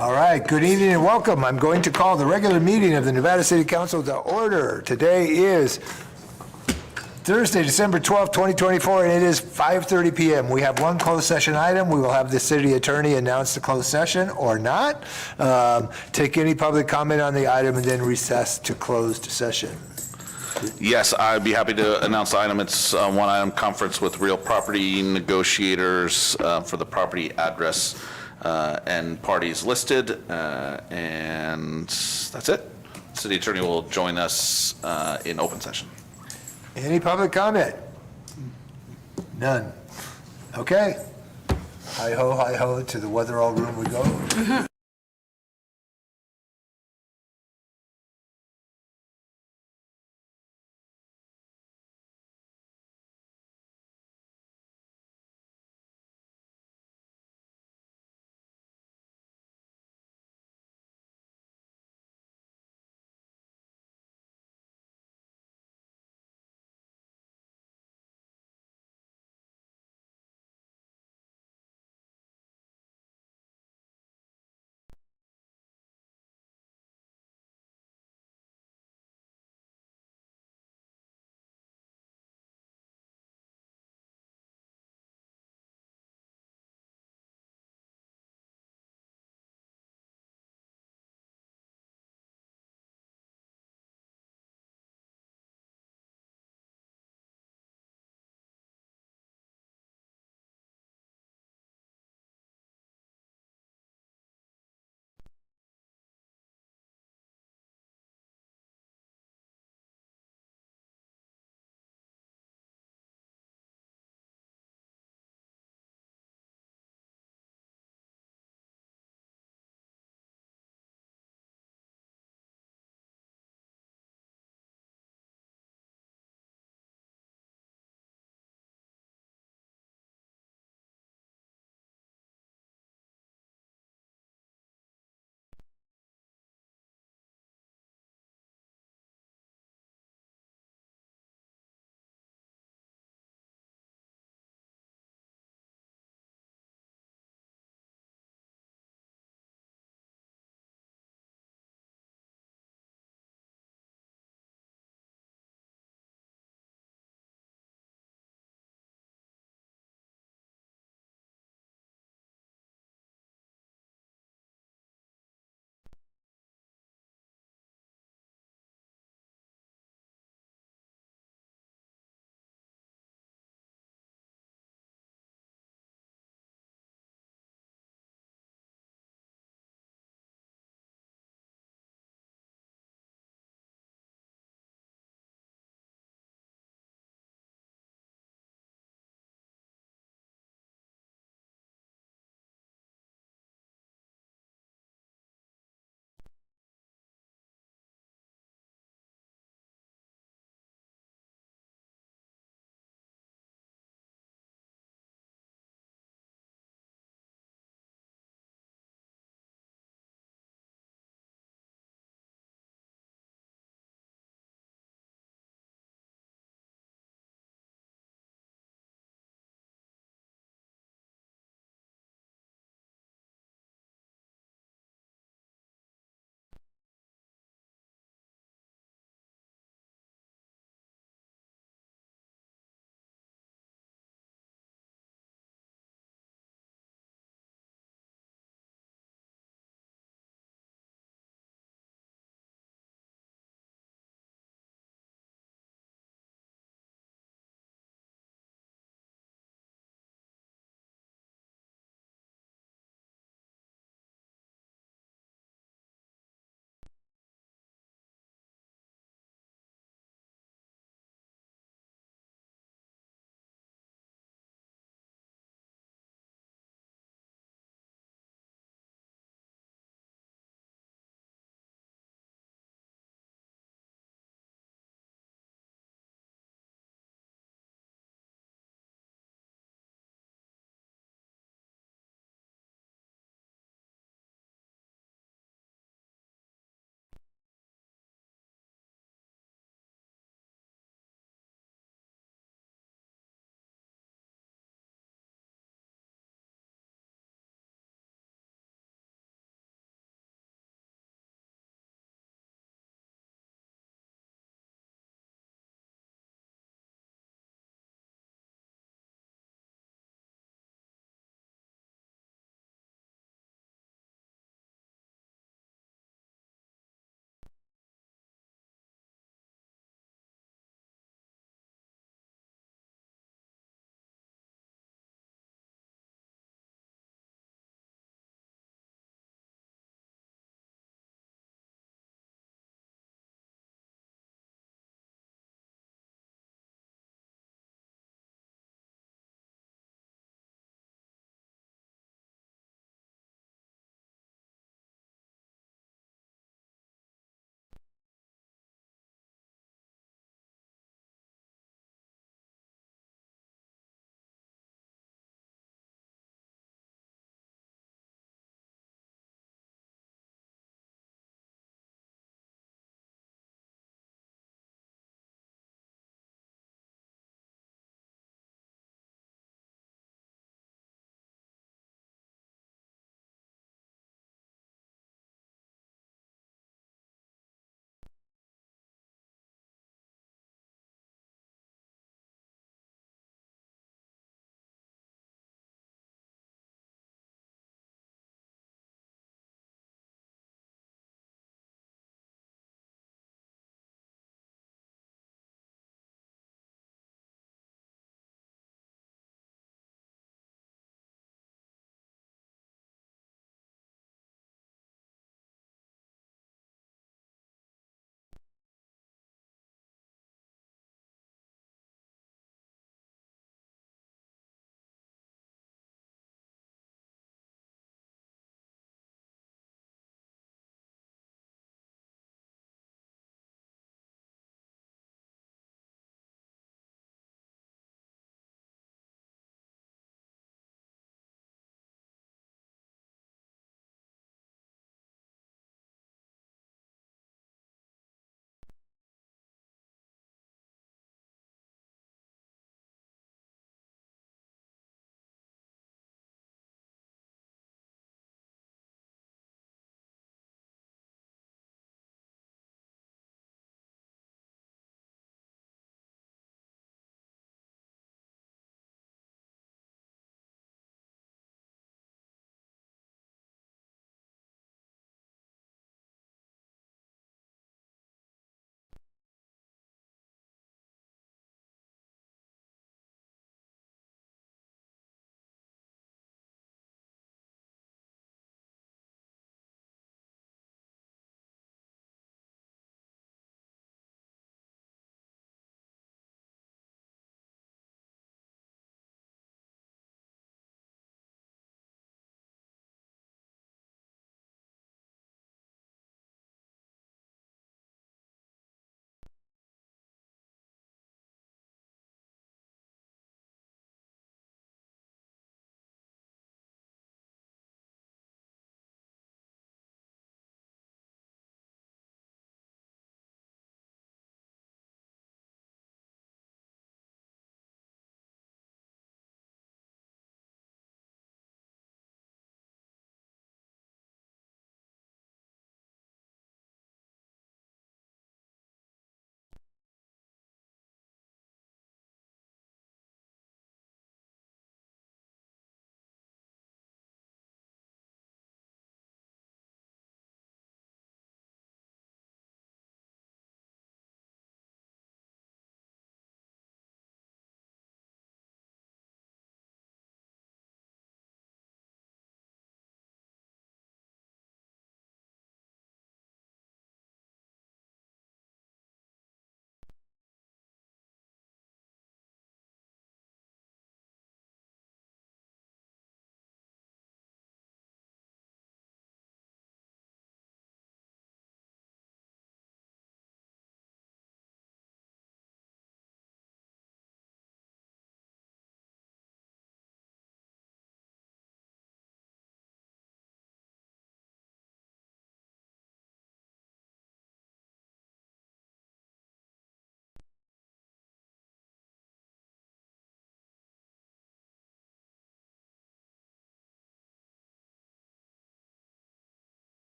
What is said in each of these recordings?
All right, good evening and welcome. I'm going to call the regular meeting of the Nevada City Council to order. Today is Thursday, December 12th, 2024, and it is 5:30 PM. We have one closed session item. We will have the city attorney announce the closed session or not. Take any public comment on the item and then recess to closed session. Yes, I'd be happy to announce the item. It's one item conference with real property negotiators for the property address and parties listed, and that's it. City attorney will join us in open session. Any public comment? None. Okay. Hi ho, to the Weatherall room we go.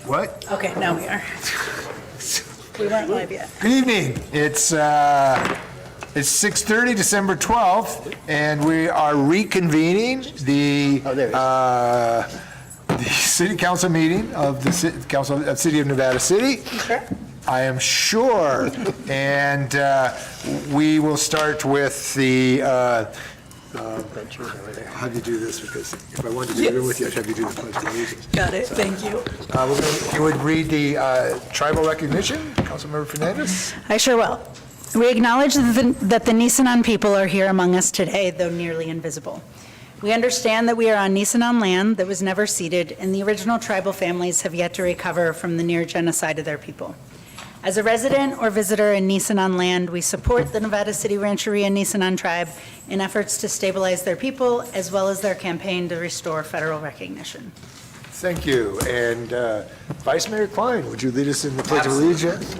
What? Okay, now we are. We weren't live yet. Good evening. It's 6:30, December 12th, and we are reconvening the city council meeting of the Council of City of Nevada City. Sure. I am sure. And we will start with the, how do you do this? Because if I wanted to do it with you, I'd have you do the pledge of allegiance. Got it, thank you. You would read the tribal recognition, Councilmember Fernandez? I sure will. We acknowledge that the Nisenan people are here among us today, though nearly invisible. We understand that we are on Nisenan land that was never ceded, and the original tribal families have yet to recover from the near genocide of their people. As a resident or visitor in Nisenan land, we support the Nevada City Rancheria Nisenan tribe in efforts to stabilize their people, as well as their campaign to restore federal recognition. Thank you. And Vice Mayor Klein, would you lead us in the Pledge of Allegiance?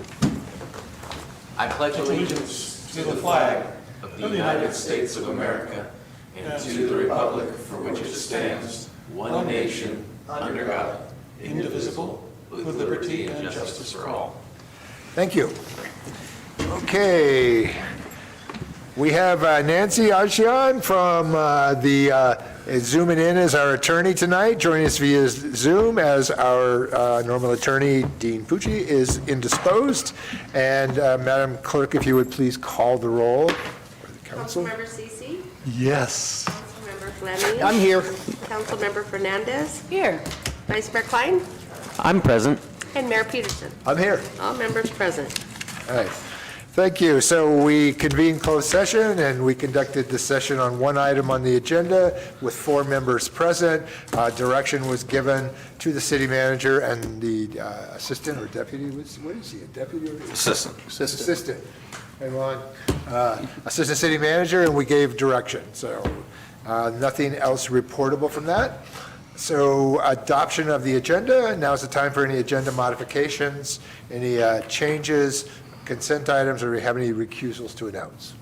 I pledge allegiance to the flag of the United States of America and to the republic for which it stands, one nation, under God, indivisible, with liberty and justice for all. Thank you. Okay. We have Nancy Arshian from zooming in as our attorney tonight, joining us via Zoom as our normal attorney, Dean Pucci, is indisposed. And Madam Clerk, if you would please call the roll for the council. Councilmember Ceci, Yes. Councilmember Fleming. I'm here. Councilmember Fernandez, Here. Vice Mayor Klein, I'm present. and Mayor Peterson. I'm here. All members present. All right. Thank you. So we convened closed session, and we conducted the session on one item on the agenda with 4 members present. Direction was given to the city manager and the assistant or deputy, what is he, a deputy or? Assistant. Assistant. Hey, Ron. Assistant city manager, and we gave direction. So nothing else reportable from that. So adoption of the agenda. Now's the time for any agenda modifications, any changes, consent items, or do we have any recusals to announce?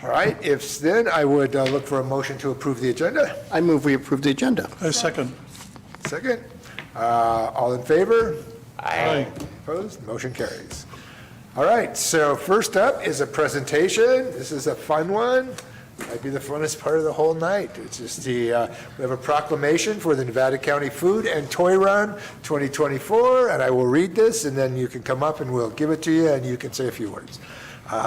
All right, if then, I would look for a motion to approve the agenda. I move we approve the agenda. I second. Second. All in favor? Aye. Opposed? Motion carries. All right, so first up is a presentation. This is a fun one. Might be the funnest part of the whole night. It's just we have a proclamation for the Nevada County Food and Toy Run 2024, and I will read this, and then you can come up and we'll give it to you, and you can say a few words.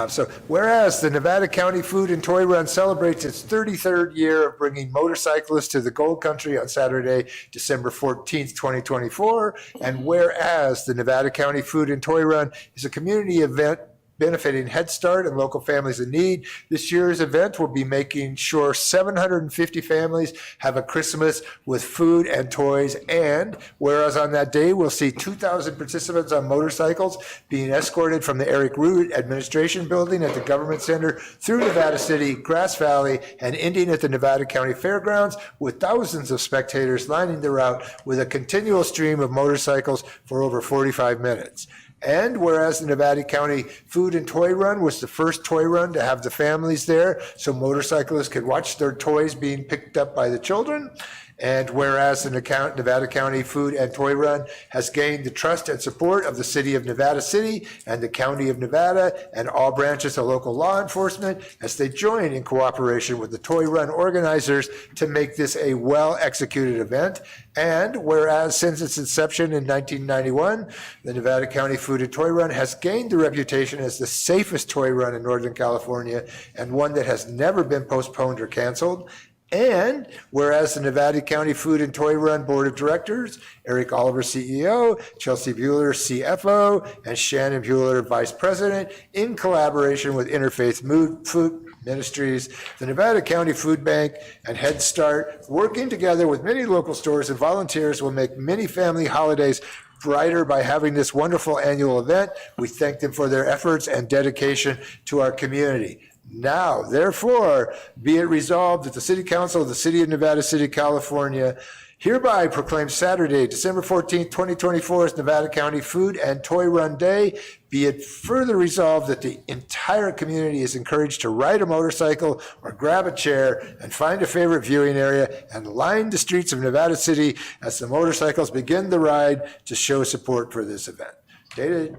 So, whereas the Nevada County Food and Toy Run celebrates its 33rd year of bringing motorcyclists to the Gold Country on Saturday, December 14th, 2024, and whereas the Nevada County Food and Toy Run is a community event benefiting Head Start and local families in need. This year's event will be making sure 750 families have a Christmas with food and toys. And whereas on that day, we'll see 2,000 participants on motorcycles being escorted from the Eric Root Administration Building at the Government Center through Nevada City, Grass Valley, and ending at the Nevada County Fairgrounds, with thousands of spectators lining the route with a continual stream of motorcycles for over 45 minutes. And whereas the Nevada County Food and Toy Run was the first toy run to have the families there so motorcyclists could watch their toys being picked up by the children, and whereas the Nevada County Food and Toy Run has gained the trust and support of the City of Nevada City and the County of Nevada and all branches of local law enforcement as they join in cooperation with the Toy Run organizers to make this a well-executed event. And whereas since its inception in 1991, the Nevada County Food and Toy Run has gained the reputation as the safest toy run in Northern California and one that has never been postponed or canceled. And whereas the Nevada County Food and Toy Run Board of Directors, Eric Oliver, CEO, Chelsea Bueller, CFO, and Shannon Bueller, Vice President, in collaboration with Interfaith Food Ministries, the Nevada County Food Bank, and Head Start, working together with many local stores and volunteers, will make many family holidays brighter by having this wonderful annual event. We thank them for their efforts and dedication to our community. Now, therefore, be it resolved that the City Council of the City of Nevada City, California Hereby proclaim Saturday, December 14th, 2024 as Nevada County Food and Toy Run Day. Be it further resolved that the entire community is encouraged to ride a motorcycle or grab a chair and find a favorite viewing area and line the streets of Nevada City as the motorcycles begin the ride to show support for this event. Dated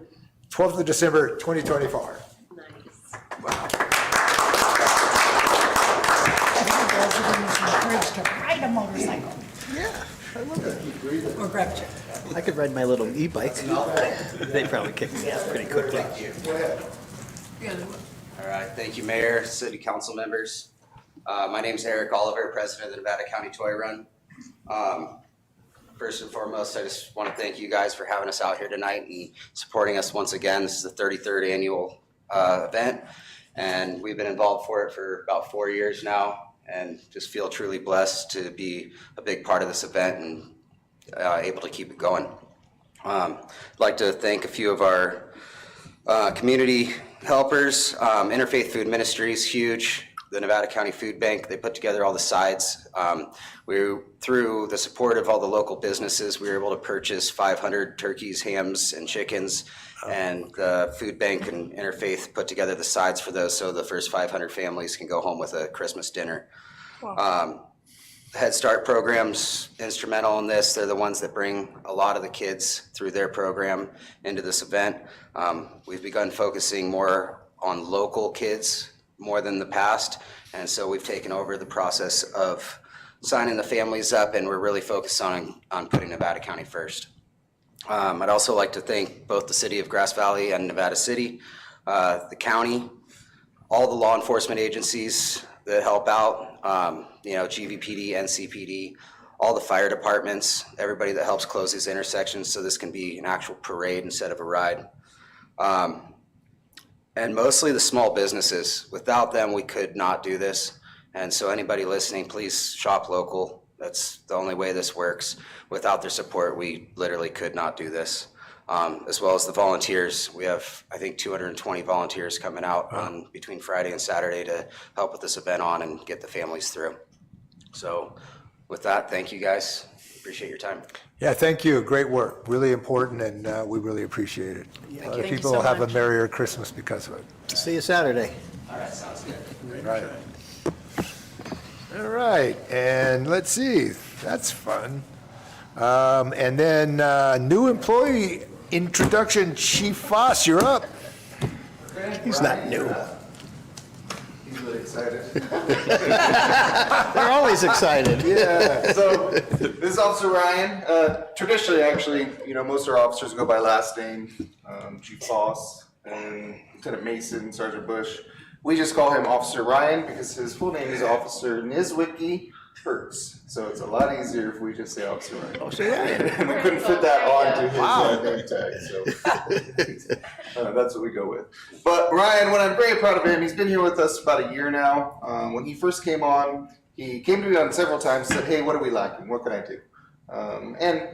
12th of December, 2024. Encouraged to ride a motorcycle. Yeah, I love it. Or grab a chair. I could ride my little e-bike. They probably kick me out pretty quickly. All right, thank you, Mayor, City Council members. My name's Eric Oliver, President of the Nevada County Toy Run. First and foremost, I just want to thank you guys for having us out here tonight and supporting us once again. This is the 33rd annual event, and we've been involved for it for about 4 years now, and just feel truly blessed to be a big part of this event and able to keep it going. I'd like to thank a few of our community helpers. Interfaith Food Ministries, huge. The Nevada County Food Bank, they put together all the sides. Through the support of all the local businesses, we were able to purchase 500 turkeys, hams, and chickens. And the Food Bank and Interfaith put together the sides for those so the first 500 families can go home with a Christmas dinner. Head Start program's instrumental in this. They're the ones that bring a lot of the kids through their program into this event. We've begun focusing more on local kids more than the past, and so we've taken over the process of signing the families up, and we're really focused on putting Nevada County first. I'd also like to thank both the City of Grass Valley and Nevada City, the county, all the law enforcement agencies that help out, GVPD, NCPD, all the fire departments, everybody that helps close these intersections so this can be an actual parade instead of a ride. And mostly the small businesses. Without them, we could not do this. And so anybody listening, please shop local. That's the only way this works. Without their support, we literally could not do this. As well as the volunteers. We have, I think, 220 volunteers coming out on between Friday and Saturday to help with this event on and get the families through. So with that, thank you guys. Appreciate your time. Yeah, thank you. Great work. Really important, and we really appreciate it. A lot of Thank you people so will have a much. merrier Christmas because of it. See you Saturday. All right, sounds good. Right. All right, and let's see, that's fun. And then new employee introduction, Chief Foss, you're up. He's not new. He's really excited. They're always excited. Yeah, so this is Officer Ryan. Traditionally, actually, most of our officers go by last name, Chief Foss and Lieutenant Mason, Sergeant Bush. We just call him Officer Ryan because his full name is Officer Nizwicki Hertz. So it's a lot easier if we just say Officer Ryan. Officer Ryan. And we couldn't fit that onto his name tag, so that's what we go with. But Ryan, what I'm very proud of him, he's been here with us about a year now. When he first came on, he came to me on several times and said, hey, what are we lacking? What can I do? And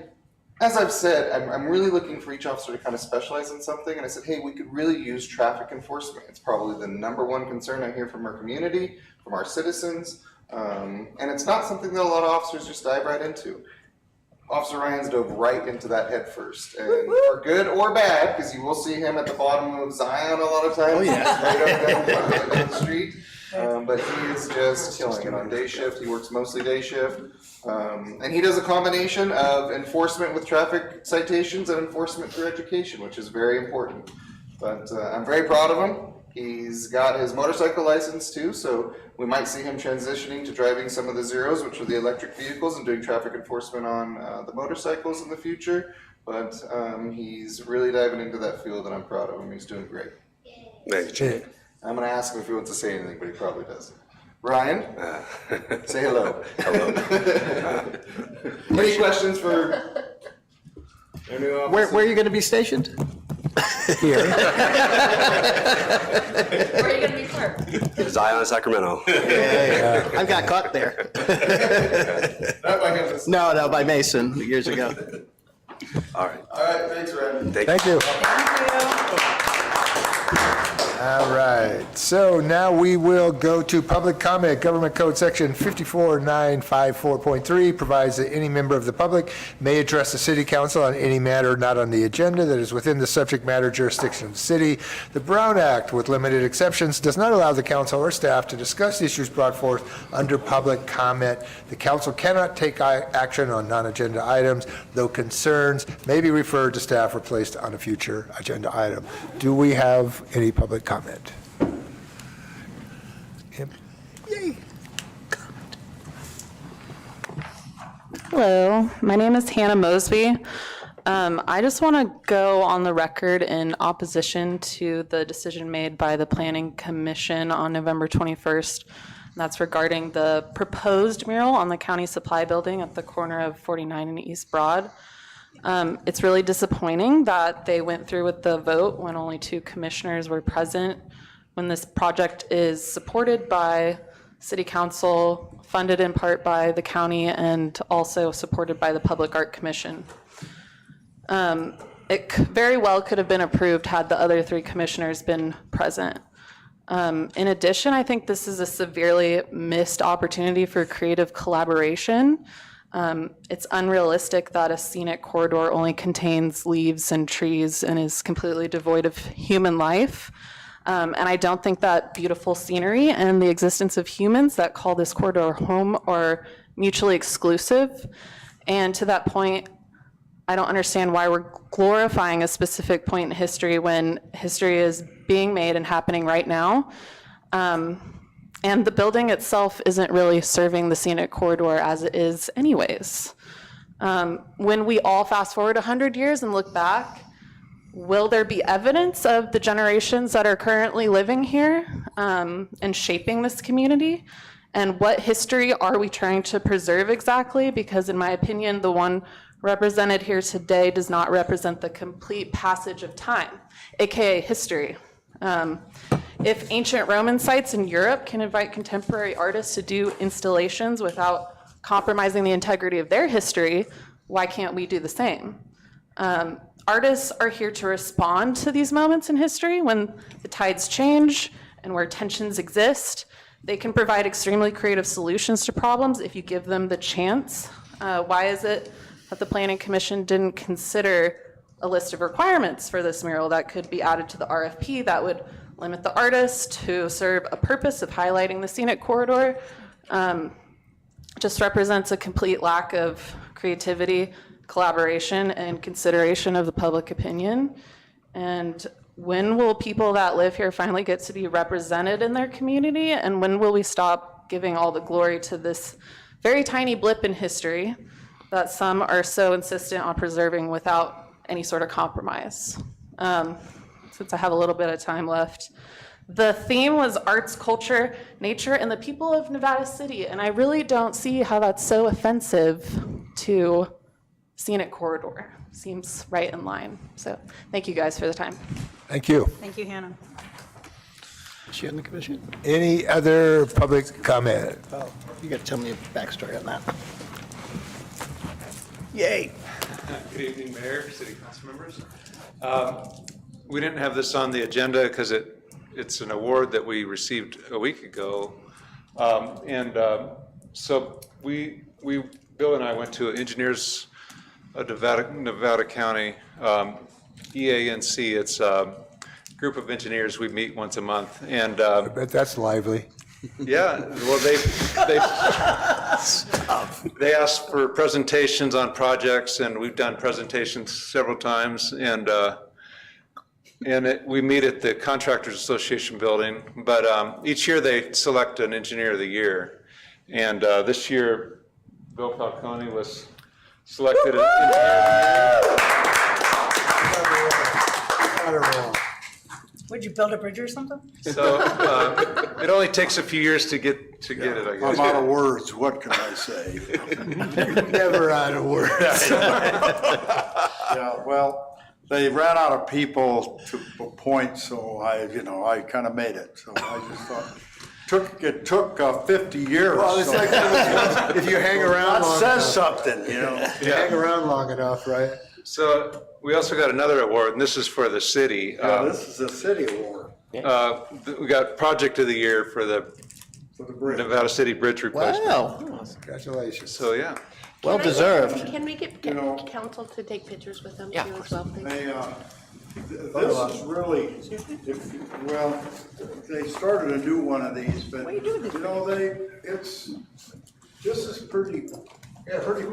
as I've said, I'm really looking for each officer to kind of specialize in something. And I said, hey, we could really use traffic enforcement. It's probably the #1 concern I hear from our community, from our citizens. And it's not something that a lot of officers just dive right into. Officer Ryan's dove right into that head first. And for good or bad, because you will see him at the bottom of Zion a lot of times. Oh, yeah. Right up down the street. But he is just killing it on day shift. He works mostly day shift. And he does a combination of enforcement with traffic citations and enforcement through education, which is very important. But I'm very proud of him. He's got his motorcycle license too, so we might see him transitioning to driving some of the Zeros, which are the electric vehicles, and doing traffic enforcement on the motorcycles in the future. But he's really diving into that field, and I'm proud of him. He's doing great. Thank you. I'm going to ask him if he wants to say anything, but he probably doesn't. Ryan, say hello. Hello. Any questions for our new officer? Where are you going to be stationed? Here. Where are you gonna be parked? Zion, Sacramento. Yeah. I got caught there. Not by him this- No, by Mason years ago. All right. All right, thanks, Ryan. Thank you. Thank you. All right, so now we will go to public comment. Government Code Section 54954.3 provides that any member of the public may address the city council on any matter not on the agenda that is within the subject matter jurisdiction of the city. The Brown Act, with limited exceptions, does not allow the council or staff to discuss issues brought forth under public comment. The council cannot take action on non-agenda items, though concerns may be referred to staff or placed on a future agenda item. Do we have any public comment? Yep. Hello, my name is Hannah Mosby. I just want to go on the record in opposition to the decision made by the Planning Commission on November 21st. That's regarding the proposed mural on the county supply building at the corner of 49 and East Broad. It's really disappointing that they went through with the vote when only 2 commissioners were present, when this project is supported by City Council, funded in part by the county, and also supported by the Public Art Commission. It very well could have been approved had the other 3 commissioners been present. In addition, I think this is a severely missed opportunity for creative collaboration. It's unrealistic that a scenic corridor only contains leaves and trees and is completely devoid of human life. And I don't think that beautiful scenery and the existence of humans that call this corridor home are mutually exclusive. And to that point, I don't understand why we're glorifying a specific point in history when history is being made and happening right now. And the building itself isn't really serving the scenic corridor as it is anyways. When we all fast forward 100 years and look back, will there be evidence of the generations that are currently living here and shaping this community? And what history are we trying to preserve exactly? Because in my opinion, the one represented here today does not represent the complete passage of time, AKA history. If ancient Roman sites in Europe can invite contemporary artists to do installations without compromising the integrity of their history, why can't we do the same? Artists are here to respond to these moments in history when the tides change and where tensions exist. They can provide extremely creative solutions to problems if you give them the chance. Why is it that the Planning Commission didn't consider a list of requirements for this mural that could be added to the RFP that would limit the artist to serve a purpose of highlighting the scenic corridor? Just represents a complete lack of creativity, collaboration, and consideration of the public opinion. And when will people that live here finally get to be represented in their community? And when will we stop giving all the glory to this very tiny blip in history that some are so insistent on preserving without any sort of compromise? Since I have a little bit of time left. The theme was arts, culture, nature, and the people of Nevada City, and I really don't see how that's so offensive to scenic corridor. Seems right in line. So thank you guys for the time. Thank you. Thank you, Hannah. Is she on the commission? Any other public comment? Oh, you got to tell me a backstory on that. Yay. Good evening, Mayor, City Council members. We didn't have this on the agenda because it's an award that we received a week ago. So Bill and I went to Engineers of Nevada County, EANC. It's a group of engineers. We meet once a month. And I bet that's lively. yeah, well, they asked for presentations on projects, and we've done presentations several times. We meet at the Contractors Association building, but each year they select an Engineer of the Year. And this year, Bill Falcone was selected as Engineer of the Year. Would you build a bridge or something? So it only takes a few years to get it, I guess. I'm out of words, what can I say? Never out of words. Yeah, well, they ran out of people to appoint, so I kind of made it. So I just thought, it took 50 years. Well, it's so- like if you hang around That long says enough. something, If you hang around long enough, right? So we also got another award, and this is for the city. Yeah, this is a city award. We got Project of the Year for the Nevada City Bridge replacement. Wow, Congratulations. So, yeah. well deserved. Can we get council to take pictures with them too as well? please? This is really, well, they started a new one of these, but, you know, this is pretty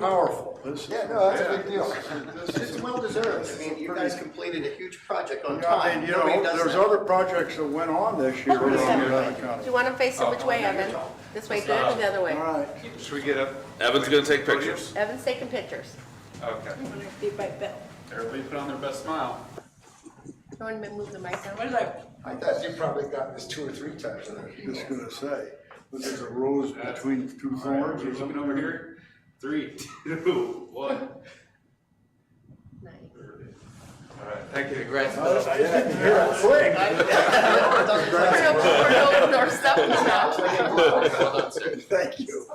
powerful. Yeah, no, that's a big deal. It's well deserved. I mean, you guys completed a huge project on I time. mean, you Nobody know, does there's that. other projects that went on this year around Nevada Do County. you want them facing which way, Evan? This way good or the other way? All right. Should we get up? Evan's gonna take pictures. Evan's taking pictures. Okay. Everybody put on their best smile. You want to move the mic down? I thought you probably got this 2 or 3 times. Just gonna say, was there a rose between two thorns or Looking something? over here. 3, 2, 1. Nice. All right, thank you. Congrats. Thank you.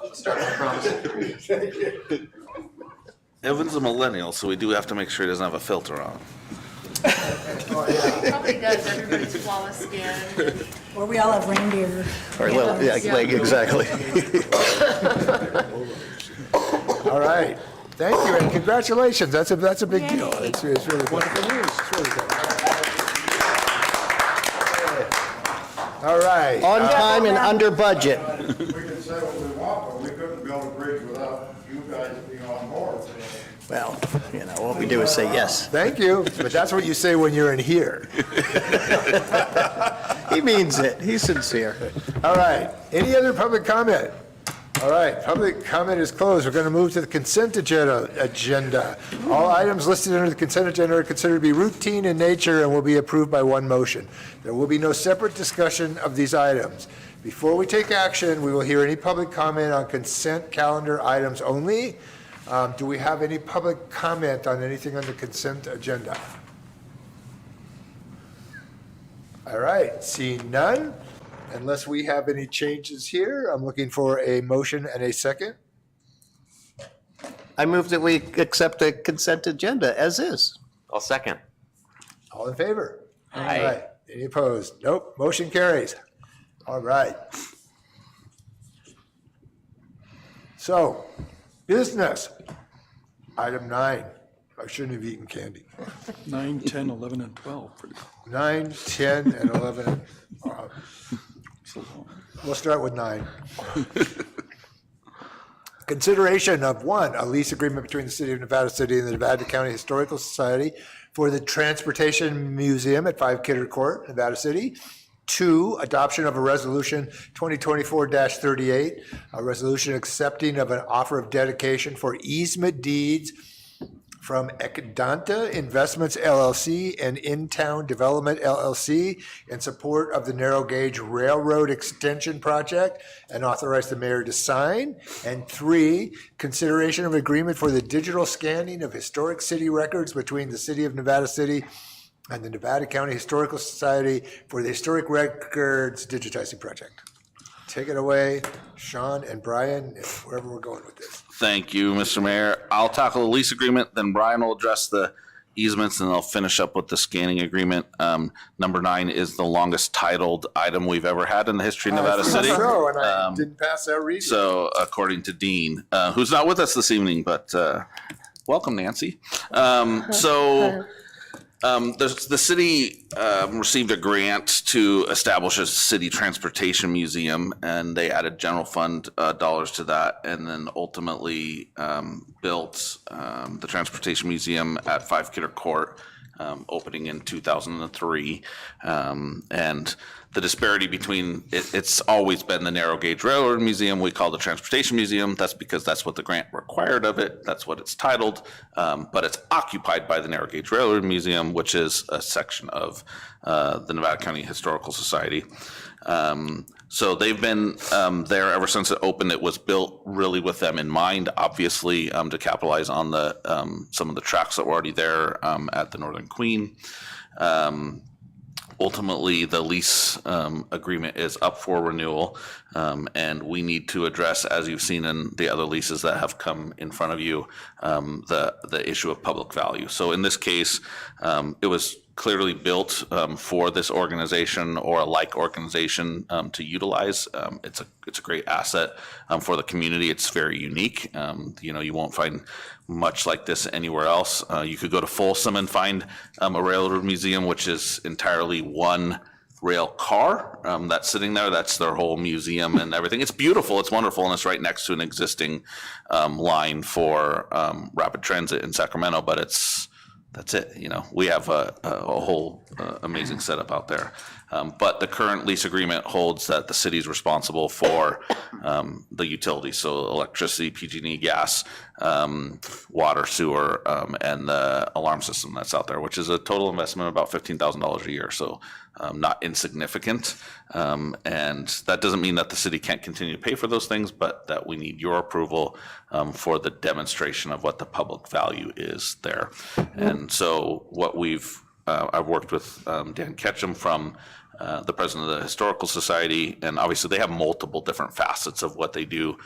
Evan's a millennial, so we do have to make sure he doesn't have a filter on. Probably does, everybody's flawless skin. Or we all have reindeer. Or little, yeah, like, exactly. All right. Thank you, and congratulations. That's a big deal. It's really good. Wonderful news. It's really good. All right. On time and under budget. We can say what we want, but we couldn't build a bridge without you guys being on board. so. Well, you know, what we do is say yes. Thank you, but that's what you say when you're in here. He means it. He's sincere. All right. Any other public comment? All right, public comment is closed. We're going to move to the consent agenda. All items listed under the consent agenda are considered to be routine in nature and will be approved by one motion. There will be no separate discussion of these items. Before we take action, we will hear any public comment on consent calendar items only. Do we have any public comment on anything on the consent agenda? All right, seeing none. Unless we have any changes here, I'm looking for a motion and a second. I move that we accept the consent agenda as is. I'll second. All in favor? Aye. All right. Any opposed? Nope. Motion carries. All right. So, business. Item 9. I shouldn't have eaten candy. 9, 10, 11, and 12. 9, 10, and 11. We'll start with 9. Consideration of 1, a lease agreement between the City of Nevada City and the Nevada County Historical Society for the Transportation Museum at 5 Kidder Court, Nevada City. 2, adoption of a resolution 2024-38, a resolution accepting of an offer of dedication for easement deeds from Ekdanta Investments LLC and In-Town Development LLC in support of the narrow gauge railroad extension project, and authorize the mayor to sign. And 3, consideration of agreement for the digital scanning of historic city records between the City of Nevada City and the Nevada County Historical Society for the Historic Records Digitizing Project. Take it away, Sean and Brian, and wherever we're going with this. Thank you, Mr. Mayor. I'll tackle the lease agreement, then Brian will address the easements, and I'll finish up with the scanning agreement. Number 9 is the longest titled item we've ever had in the history of Nevada City. So, and I didn't pass that reading. So according to Dean, who's not with us this evening, but welcome, Nancy. The city received a grant to establish a city transportation museum, and they added general fund dollars to that, and then ultimately built the transportation museum at 5 Kidder Court, opening in 2003. And the disparity between, it's always been the narrow gauge railroad museum, we call the transportation museum. That's because that's what the grant required of it. That's what it's titled. But it's occupied by the narrow gauge railroad museum, which is a section of the Nevada County Historical Society. So they've been there ever since it opened. It was built really with them in mind, obviously, to capitalize on the some of the tracks that were already there at the Northern Queen. Ultimately, the lease agreement is up for renewal, and we need to address, as you've seen in the other leases that have come in front of you, the issue of public value. So in this case, it was clearly built for this organization or a like organization to utilize. It's a great asset for the community. It's very unique. You won't find much like this anywhere else. You could go to Folsom and find a railroad museum, which is entirely one rail car that's sitting there. That's their whole museum and everything. It's beautiful. It's wonderful. And it's right next to an existing line for rapid transit in Sacramento, but that's it. We have a whole amazing setup out there. But the current lease agreement holds that the city is responsible for the utilities, so electricity, PG&E, gas, water, sewer, and the alarm system that's out there, which is a total investment of about $15,000 a year. So not insignificant. And that doesn't mean that the city can't continue to pay for those things, but that we need your approval for the demonstration of what the public value is there. And so what I've worked with Dan Ketchum from the president of the Historical Society, and obviously they have multiple different facets of what they do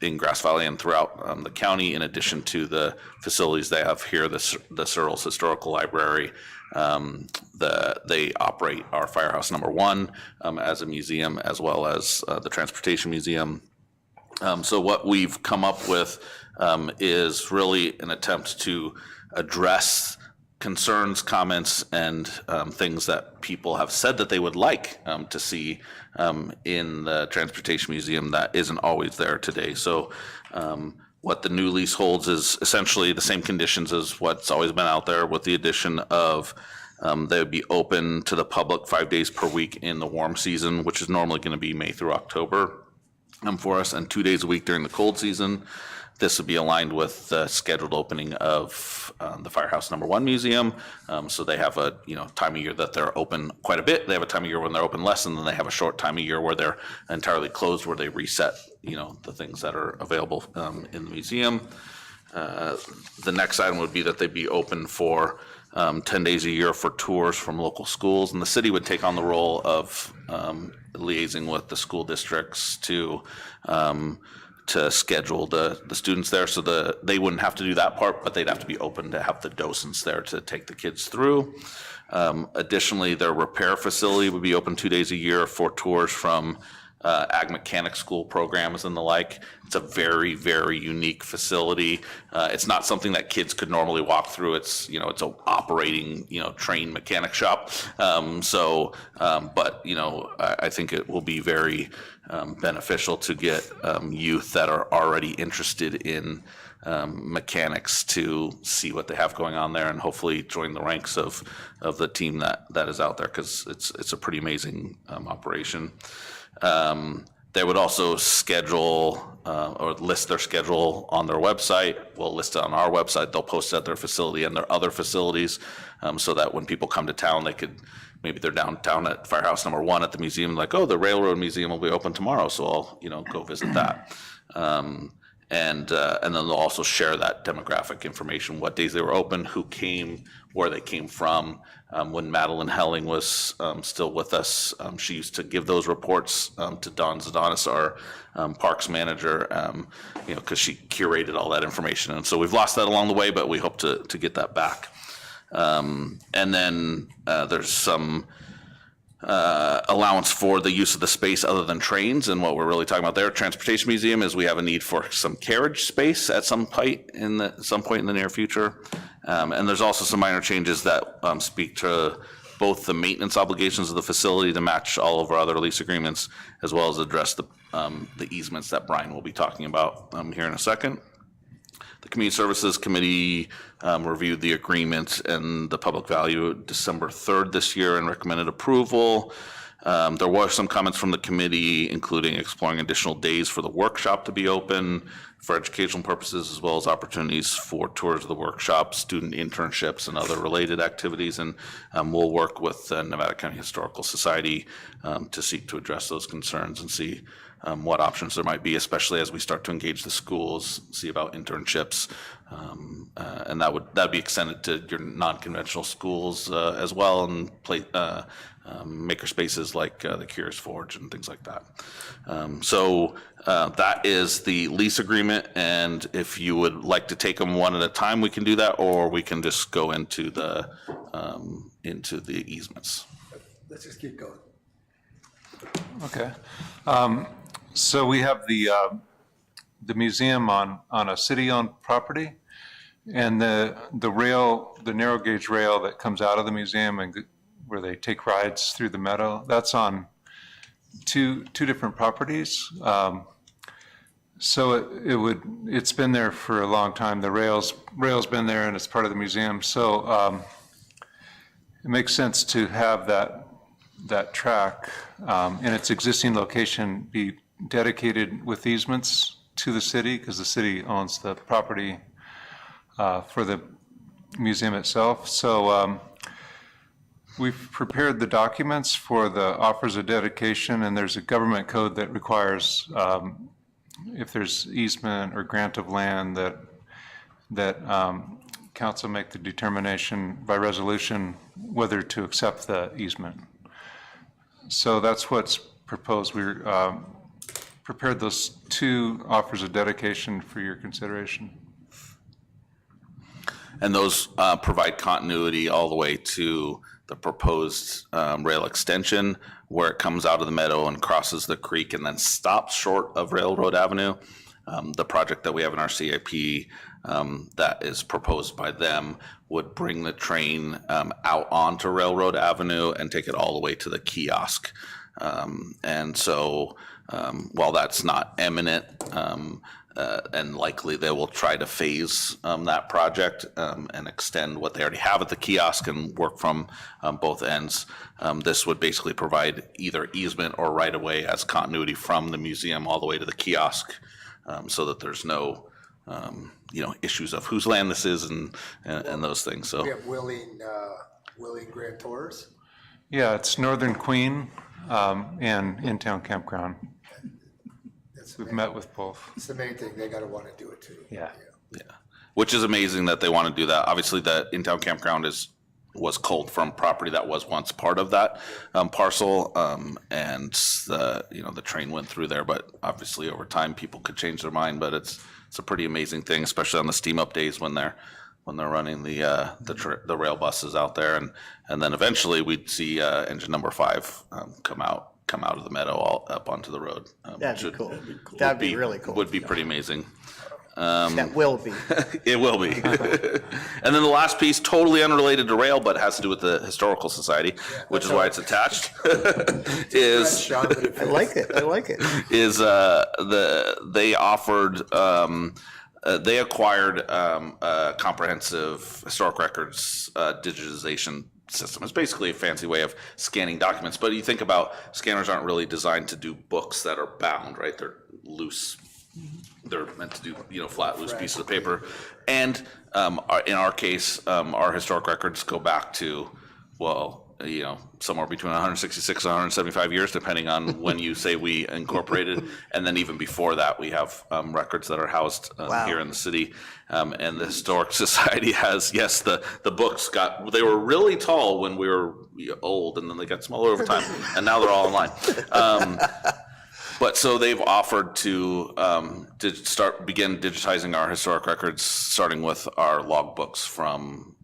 in Grass Valley and throughout the county, in addition to the facilities they have here, the Searles Historical Library. They operate our Firehouse Number 1 as a museum, as well as the Transportation Museum. So what we've come up with is really an attempt to address concerns, comments, and things that people have said that they would like to see in the Transportation Museum that isn't always there today. So what the new lease holds is essentially the same conditions as what's always been out there, with the addition of they would be open to the public 5 days per week in the warm season, which is normally going to be May through October for us, and 2 days a week during the cold season. This would be aligned with the scheduled opening of the Firehouse Number 1 Museum. So they have a time of year that they're open quite a bit. They have a time of year when they're open less, and then they have a short time of year where they're entirely closed, where they reset the things that are available in the museum. The next item would be that they'd be open for 10 days a year for tours from local schools, and the city would take on the role of liaising with the school districts to schedule the students there, so they wouldn't have to do that part, but they'd have to be open to have the docents there to take the kids through. Additionally, their repair facility would be open 2 days a year for tours from ag mechanic school programs and the like. It's a very, very unique facility. It's not something that kids could normally walk through. It's it's an operating trained mechanic shop. But I think it will be very beneficial to get youth that are already interested in mechanics to see what they have going on there, and hopefully join the ranks of the team that is out there, because it's a pretty amazing operation. They would also schedule or list their schedule on their website. We'll list it on our website. They'll post it at their facility and their other facilities, so that when people come to town, maybe they're downtown at Firehouse Number 1 at the museum, like, oh, the Railroad Museum will be open tomorrow, so I'll go visit that. And then they'll also share that demographic information, what days they were open, who came, where they came from. When Madeline Helling was still with us, she used to give those reports to Don Zadanis, our parks manager, because she curated all that information. And so we've lost that along the way, but we hope to get that back. And then there's some allowance for the use of the space other than trains, and what we're really talking about there, Transportation Museum, is we have a need for some carriage space at some point in the near future. And there's also some minor changes that speak to both the maintenance obligations of the facility to match all of our other lease agreements, as well as address the easements that Brian will be talking about here in a second. The Community Services Committee reviewed the agreement and the public value December 3rd this year and recommended approval. There were some comments from the committee, including exploring additional days for the workshop to be open for educational purposes, as well as opportunities for tours of the workshop, student internships, and other related activities. And we'll work with the Nevada County Historical Society to seek to address those concerns and see what options there might be, especially as we start to engage the schools, see about internships, And that'd be extended to your non-conventional schools as well, and maker spaces like the Curious Forge and things like that. So that is the lease agreement, and if you would like to take them one at a time, we can do that, or we can just go into the easements. Let's just keep going. Okay. So we have the museum on a city-owned property, and the narrow gauge rail that comes out of the museum and where they take rides through the meadow, that's on two different properties. So it's been there for a long time. The rail's been there and it's part of the museum. So it makes sense to have that track in its existing location be dedicated with easements to the city, because the city owns the property for the museum itself. So we've prepared the documents for the offers of dedication, and there's a government code that requires if there's easement or grant of land that council make the determination by resolution whether to accept the easement. So that's what's proposed. We prepared those two offers of dedication for your consideration. And those provide continuity all the way to the proposed rail extension, where it comes out of the meadow and crosses the creek and then stops short of Railroad Avenue. The project that we have in our CIP that is proposed by them would bring the train out onto Railroad Avenue and take it all the way to the kiosk. And so while that's not imminent, and likely they will try to phase that project and extend what they already have at the kiosk and work from both ends. This would basically provide either easement or right-of-way as continuity from the museum all the way to the kiosk, so that there's no issues of whose land this is and those things. So We have willing grantors. Yeah, it's Northern Queen and In-Town Campground. We've met with both. It's the main thing. They got to want to do it too. Yeah. which is amazing that they want to do that. Obviously, the in-town campground was culled from property that was once part of that parcel, and the train went through there. But obviously, over time, people could change their mind. But it's a pretty amazing thing, especially on the steam up days when they're running the rail buses out there, and then eventually we'd see engine number 5 come out of the meadow all up onto the road. That'd be cool. That'd be really cool. Would be pretty amazing. That will be. It will be. And then the last piece, totally unrelated to rail, but has to do with the Historical Society, which is why it's attached, is I like it. is they offered they acquired a comprehensive historic records digitization system. It's basically a fancy way of scanning documents, but you think about scanners aren't really designed to do books that are bound, right? They're loose. They're meant to do, flat, loose pieces of paper. And in our case, our historic records go back to, somewhere between 166 and 175 years, depending on when you say we incorporated. And then even before that, we have records that are housed here in the city. And the Historic Society has, yes, the books they were really tall when we were old, and then they got smaller over time, and now they're all online. But so they've offered to begin digitizing our historic records, starting with our log books from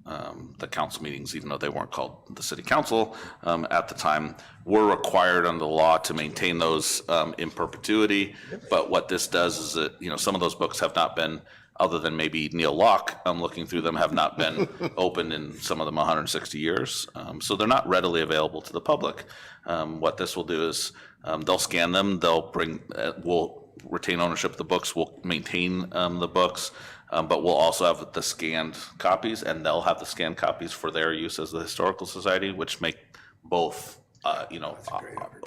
the council meetings, even though they weren't called the city council at the time. We're required under the law to maintain those in perpetuity. But what this does is that, some of those books have not been, other than maybe Neil Locke, looking through them, have not been opened in some of them 160 years. So they're not readily available to the public. What this will do is they'll scan them, we'll retain ownership of the books, we'll maintain the books, but we'll also have the scanned copies, and they'll have the scanned copies for their use as the Historical Society, which make both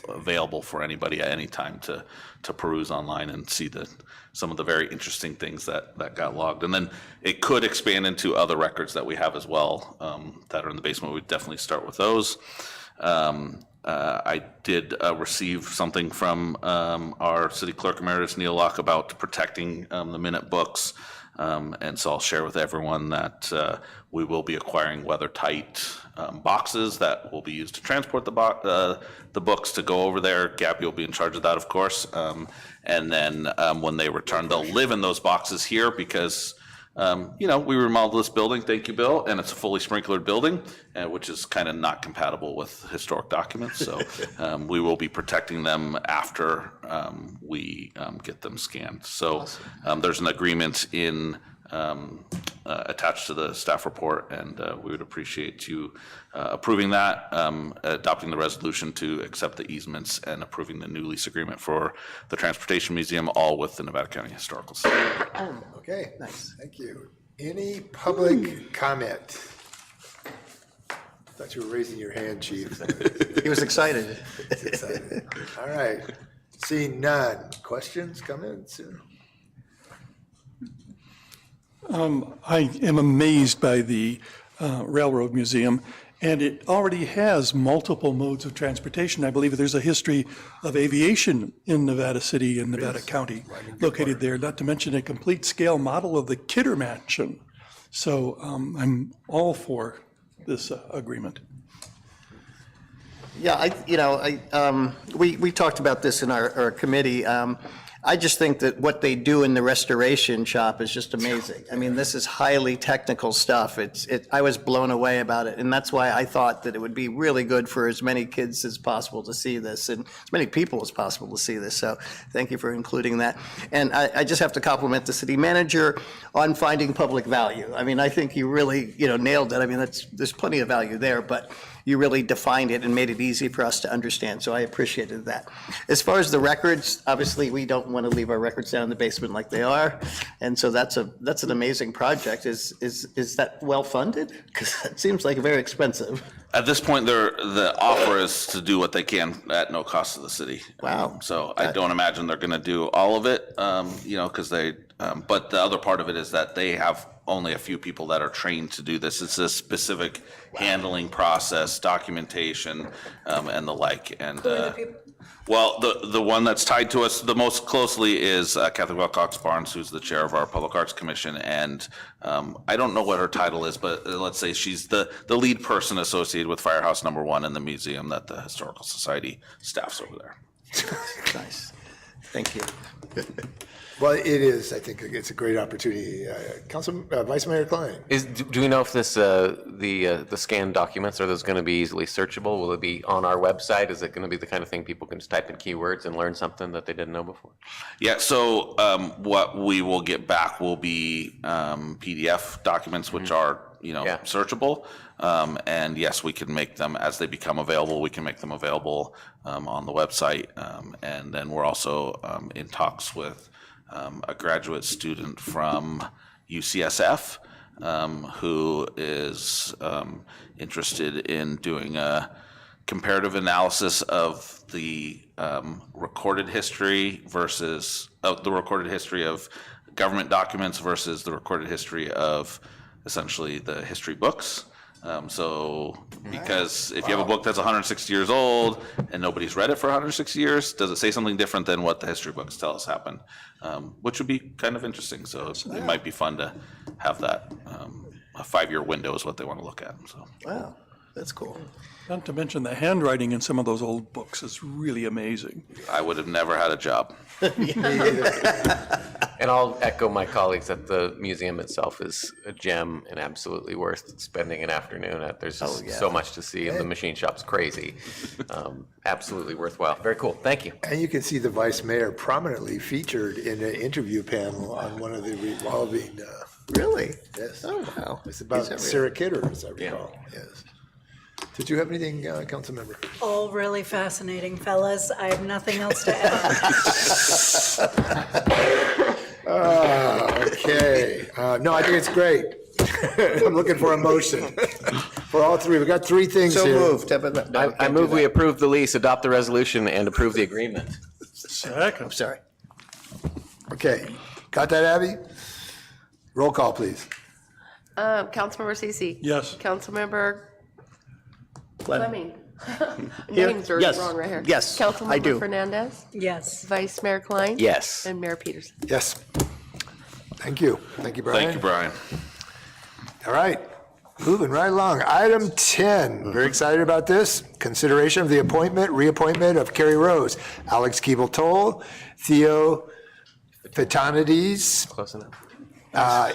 available for anybody at any time to peruse online and see some of the very interesting things that got logged. And then it could expand into other records that we have as well that are in the basement. We'd definitely start with those. I did receive something from our city clerk emeritus, Neil Locke, about protecting the minute books. And so I'll share with everyone that we will be acquiring weather-tight boxes that will be used to transport the books to go over there. Gabby will be in charge of that, of course. And then when they return, they'll live in those boxes here because we remodeled this building, thank you, Bill, and it's a fully sprinklered building, which is kind of not compatible with historic documents. So we will be protecting them after we get them scanned. So there's an agreement attached to the staff report, and we would appreciate you approving that, adopting the resolution to accept the easements, and approving the new lease agreement for the Transportation Museum, all with the Nevada County Historical Society. Okay, nice, thank you. Any public comment? Thought you were raising your hand, Chief. He was excited. Excited. All right, seeing none. Questions, comments? I am amazed by the Railroad Museum, and it already has multiple modes of transportation. I believe there's a history of aviation in Nevada City and Nevada County located there, not to mention a complete scale model of the Kidder Mansion. So I'm all for this agreement. Yeah, we talked about this in our committee. I just think that what they do in the restoration shop is just amazing. I mean, this is highly technical stuff. I was blown away about it, and that's why I thought that it would be really good for as many kids as possible to see this, and as many people as possible to see this. So thank you for including that. And I just have to compliment the city manager on finding public value. I mean, I think you really, nailed it. I mean, there's plenty of value there, but you really defined it and made it easy for us to understand, so I appreciated that. As far as the records, obviously, we don't want to leave our records down in the basement like they are, and so that's an amazing project. Is that well-funded? Because it seems like very expensive. At this point, the offer is to do what they can at no cost to the city. Wow. So I don't imagine they're going to do all of it, because but the other part of it is that they have only a few people that are trained to do this. It's a specific handling process, documentation, and the like. And well, the one that's tied to us the most closely is Kathy Wilcox Barnes, who's the chair of our Public Arts Commission. And I don't know what her title is, but let's say she's the lead person associated with Firehouse No. 1 in the museum that the Historical Society staffs over there. Nice. Thank you. Well, it is, I think it's a great opportunity. Vice Mayor Klein. Do we know if this, the scanned documents, are those going to be easily searchable? Will it be on our website? Is it going to be the kind of thing people can just type in keywords and learn something that they didn't know before? Yeah, so what we will get back will be PDF documents, which are, searchable. And yes, we can make them, as they become available, we can make them available on the website. And then we're also in talks with a graduate student from UCSF who is interested in doing a comparative analysis of the recorded history of government documents versus the recorded history of essentially the history books. Because if you have a book that's 160 years old and nobody's read it for 160 years, does it say something different than what the history books tell us happened? Which would be kind of interesting. So it might be fun to have that. A 5-year window is what they want to look at. So. Wow, that's cool. Not to mention the handwriting in some of those old books is really amazing. I would have never had a job. And I'll echo my colleagues that the museum itself is a gem and absolutely worth spending an afternoon at. There's just so much to see, and the machine shop's crazy. Absolutely worthwhile. Very cool. Thank you. And you can see the Vice Mayor prominently featured in an interview panel on one of the revolving. Really? Yes. Oh, wow. It's about Sarah Kidder, as I recall. Yes. Did you have anything, Councilmember? All really fascinating, fellas. I have nothing else to add. Okay. No, I think it's great. I'm looking for a motion for all three. We got three things So here. moved. I move we approve the lease, adopt the resolution, and approve the agreement. Second. I'm sorry. Okay. Got that, Abby? Roll call, please. Councilmember Cece. Yes. Councilmember Fleming. Names are Yes. wrong right here. Yes, I Councilmember do. Fernandez, Yes. Vice Mayor Klein. Yes. And Mayor Peterson. Yes. Thank you. Thank you, Brian. Thank you, Brian. All right, moving right along. Item 10, very excited about this. Consideration of the appointment, reappointment of Carrie Rose, Alex Keeble-Toll, Theo Fitanides, Close enough.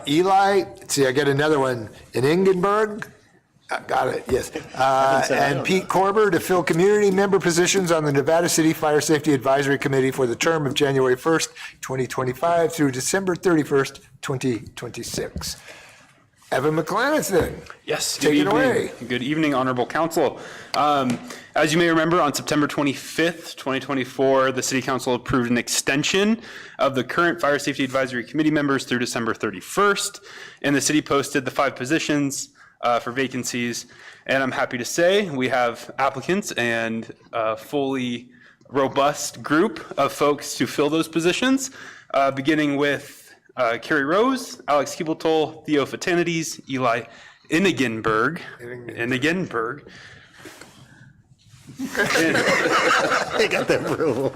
Eli, see, I get another one, in Ingenberg. Got it, yes. And Pete Korber to fill community member positions on the Nevada City Fire Safety Advisory Committee for the term of January 1st, 2025 through December 31st, 2026. Evan McLaniston. Yes. Take it away. Good evening, Honorable Council. As you may remember, on September 25th, 2024, the City Council approved an extension of the current Fire Safety Advisory Committee members through December 31st, and the city posted the 5 positions for vacancies. And I'm happy to say we have applicants and a fully robust group of folks to fill those positions, beginning with Carrie Rose, Alex Keeble-Toll, Theo Fitanides, Eli Innigenberg, They got that approval.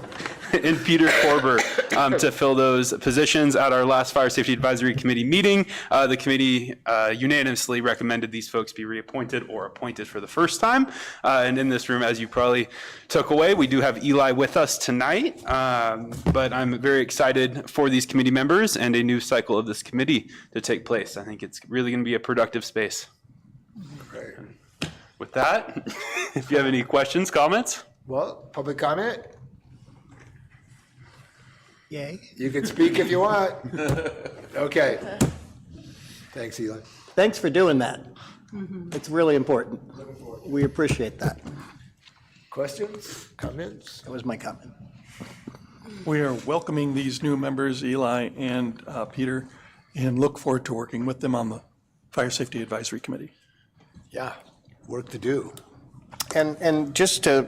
and Peter Korber to fill those positions. At our last Fire Safety Advisory Committee meeting, the committee unanimously recommended these folks be reappointed or appointed for the first time. And in this room, as you probably took away, we do have Eli with us tonight. But I'm very excited for these committee members and a new cycle of this committee to take place. I think it's really going to be a productive space. With that, if you have any questions, comments? Well, public comment? Yay. You can speak if you want. Okay. Thanks, Eli. Thanks for doing that. It's really important. We appreciate that. Questions, comments? That was my comment. We are welcoming these new members, Eli and Peter, and look forward to working with them on the Fire Safety Advisory Committee. Yeah, work to do. And just to,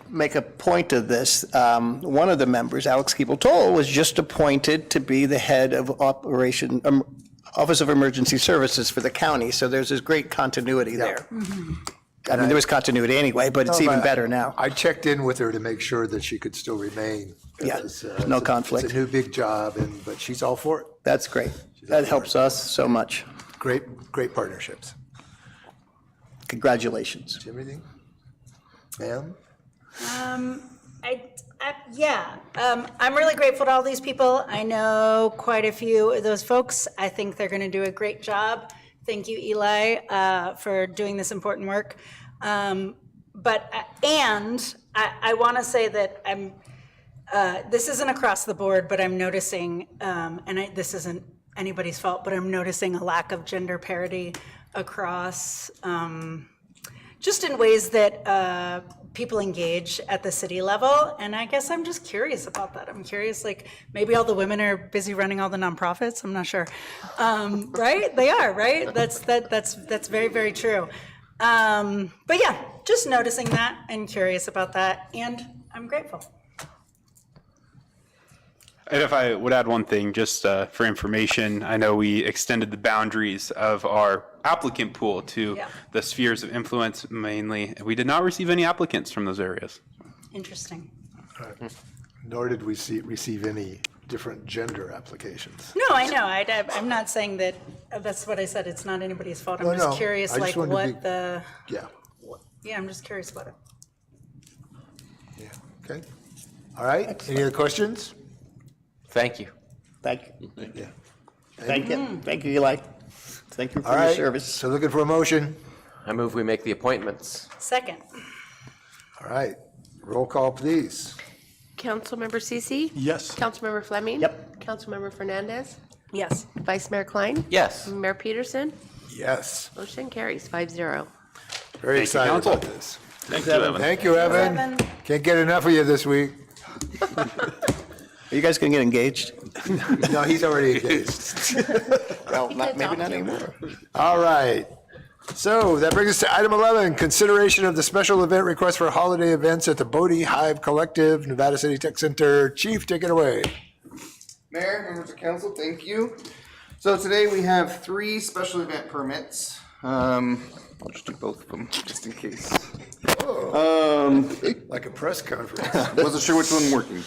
make a point of this, one of the members, Alex Keeble-Toll, was just appointed to be the head of Office of Emergency Services for the county, so there's this great continuity there. I mean, there was continuity anyway, but it's even better now. I checked in with her to make sure that she could still remain. Yeah, It's, no it's a- conflict. It's a new big job, but she's all for it. That's great. That helps us so much. Great partnerships. Congratulations. Do you have anything? Ma'am? I'm really grateful to all these people. I know quite a few of those folks. I think they're going to do a great job. Thank you, Eli, for doing this important work. I want to say that this isn't across the board, but I'm noticing, this isn't anybody's fault, but I'm noticing a lack of gender parity across, just in ways that people engage at the city level. And I guess I'm just curious about that. I'm curious, maybe all the women are busy running all the nonprofits. I'm not sure. Right? They are, right? That's very, very true. But yeah, just noticing that and curious about that. And I'm grateful. And if I would add one thing, just for information, I know we extended the boundaries of our applicant pool to the spheres of influence mainly. We did not receive any applicants from those areas. Interesting. Nor did we receive any different gender applications. No, I know. I'm not saying that, that's what I said. It's not anybody's fault. I'm No, just no. curious, I just wanted to what be- the, Yeah, I'm just curious about it. yeah, okay. All right, any other questions? Thank you. Thank you. Yeah. Thank you. Thank you, Eli. Thank you All for your right, service. so looking for a motion. I move we make the appointments. Second. All right, roll call, please. Councilmember Cece? Yes. Councilmember Fleming? Yep. Councilmember Fernandez? Yes. Vice Mayor Klein? Yes. Mayor Peterson? Yes, Motion carries 5-0. very excited Council. about this. Thank you, Evan. Thank you, Evan. Evan. Can't get enough of you this week. Are you guys going to get engaged? No, he's already engaged. Well, maybe not anymore. All right. So that brings us to item 11, consideration of the special event request for holiday events at the Bodie Hive Collective, Nevada City Tech Center. Chief, take it away. Mayor, members of council, thank you. So today we have 3 special event permits. I'll just do both of them, just in case. Like a press conference. Wasn't sure which one working.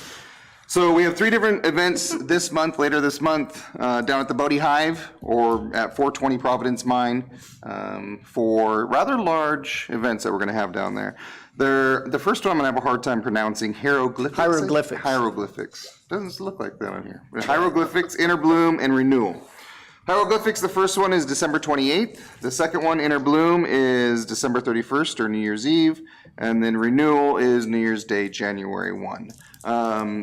So we have 3 different events this month, later this month, down at the Bodie Hive or at 420 Providence Mine, for rather large events that we're going to have down there. The first one I'm going to have a hard time pronouncing, hieroglyphics. Hieroglyphics. Hieroglyphics. Doesn't look like that on here. Hieroglyphics, Inner Bloom, and Renewal. Hieroglyphics, the first one is December 28th. The second one, Inner Bloom, is December 31st or New Year's Eve. And then Renewal is New Year's Day, January 1.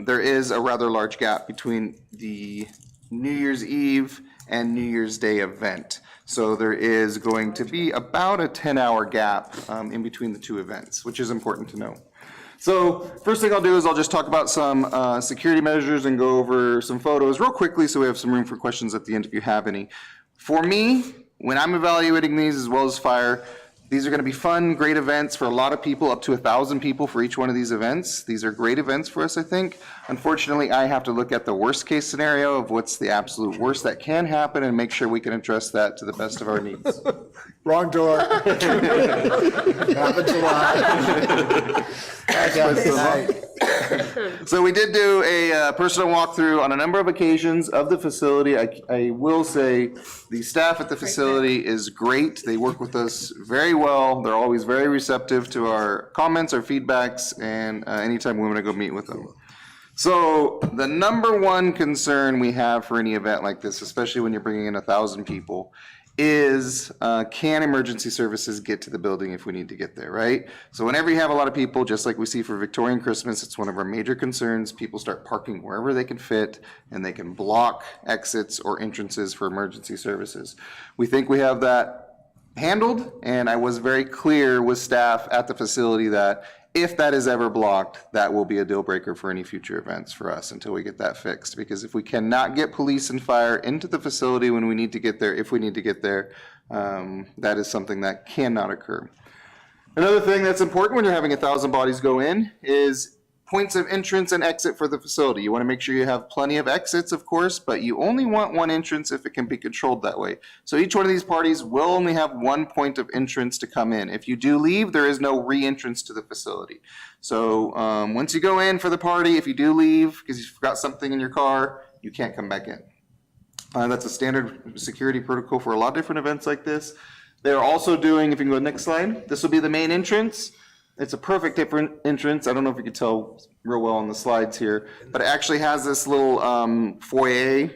There is a rather large gap between the New Year's Eve and New Year's Day event. So there is going to be about a 10-hour gap in between the 2 events, which is important to know. So first thing I'll do is I'll just talk about some security measures and go over some photos real quickly so we have some room for questions at the end if you have any. For me, when I'm evaluating these as well as fire, these are going to be fun, great events for a lot of people, up to 1,000 people for each one of these events. These are great events for us, I think. Unfortunately, I have to look at the worst case scenario of what's the absolute worst that can happen and make sure we can address that to the best of our needs. Wrong door. Happens a lot. So we did do a personal walkthrough on a number of occasions of the facility. I will say the staff at the facility is great. They work with us very well. They're always very receptive to our comments, our feedbacks, and anytime we want to go meet with them. So the number one concern we have for any event like this, especially when you're bringing in 1,000 people, is can emergency services get to the building if we need to get there, right? So whenever you have a lot of people, just like we see for Victorian Christmas, it's one of our major concerns. People start parking wherever they can fit, and they can block exits or entrances for emergency services. We think we have that handled, and I was very clear with staff at the facility that if that is ever blocked, that will be a deal breaker for any future events for us until we get that fixed. Because if we cannot get police and fire into the facility when we need to get there, if we need to get there, that is something that cannot occur. Another thing that's important when you're having 1,000 bodies go in is points of entrance and exit for the facility. You want to make sure you have plenty of exits, of course, but you only want one entrance if it can be controlled that way. So each one of these parties will only have one point of entrance to come in. If you do leave, there is no re-entrance to the facility. So once you go in for the party, if you do leave because you forgot something in your car, you can't come back in. That's a standard security protocol for a lot of different events like this. They're also doing, if you can go to the next slide, this will be the main entrance. It's a perfect different entrance. I don't know if you can tell real well on the slides here, but it actually has this little foyer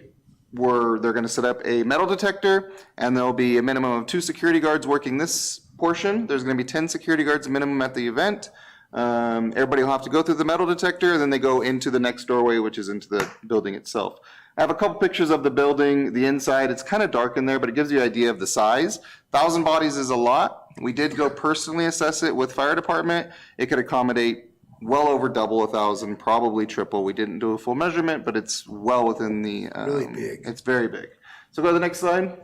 where they're going to set up a metal detector, and there'll be a minimum of 2 security guards working this portion. There's going to be 10 security guards minimum at the event. Everybody will have to go through the metal detector, and then they go into the next doorway, which is into the building itself. I have a couple pictures of the building, the inside. It's kind of dark in there, but it gives you an idea of the size. 1,000 bodies is a lot. We did go personally assess it with fire department. It could accommodate well over double 1,000, probably triple. We didn't do a full measurement, but it's well within the. Really big. It's very big. So go to the next slide.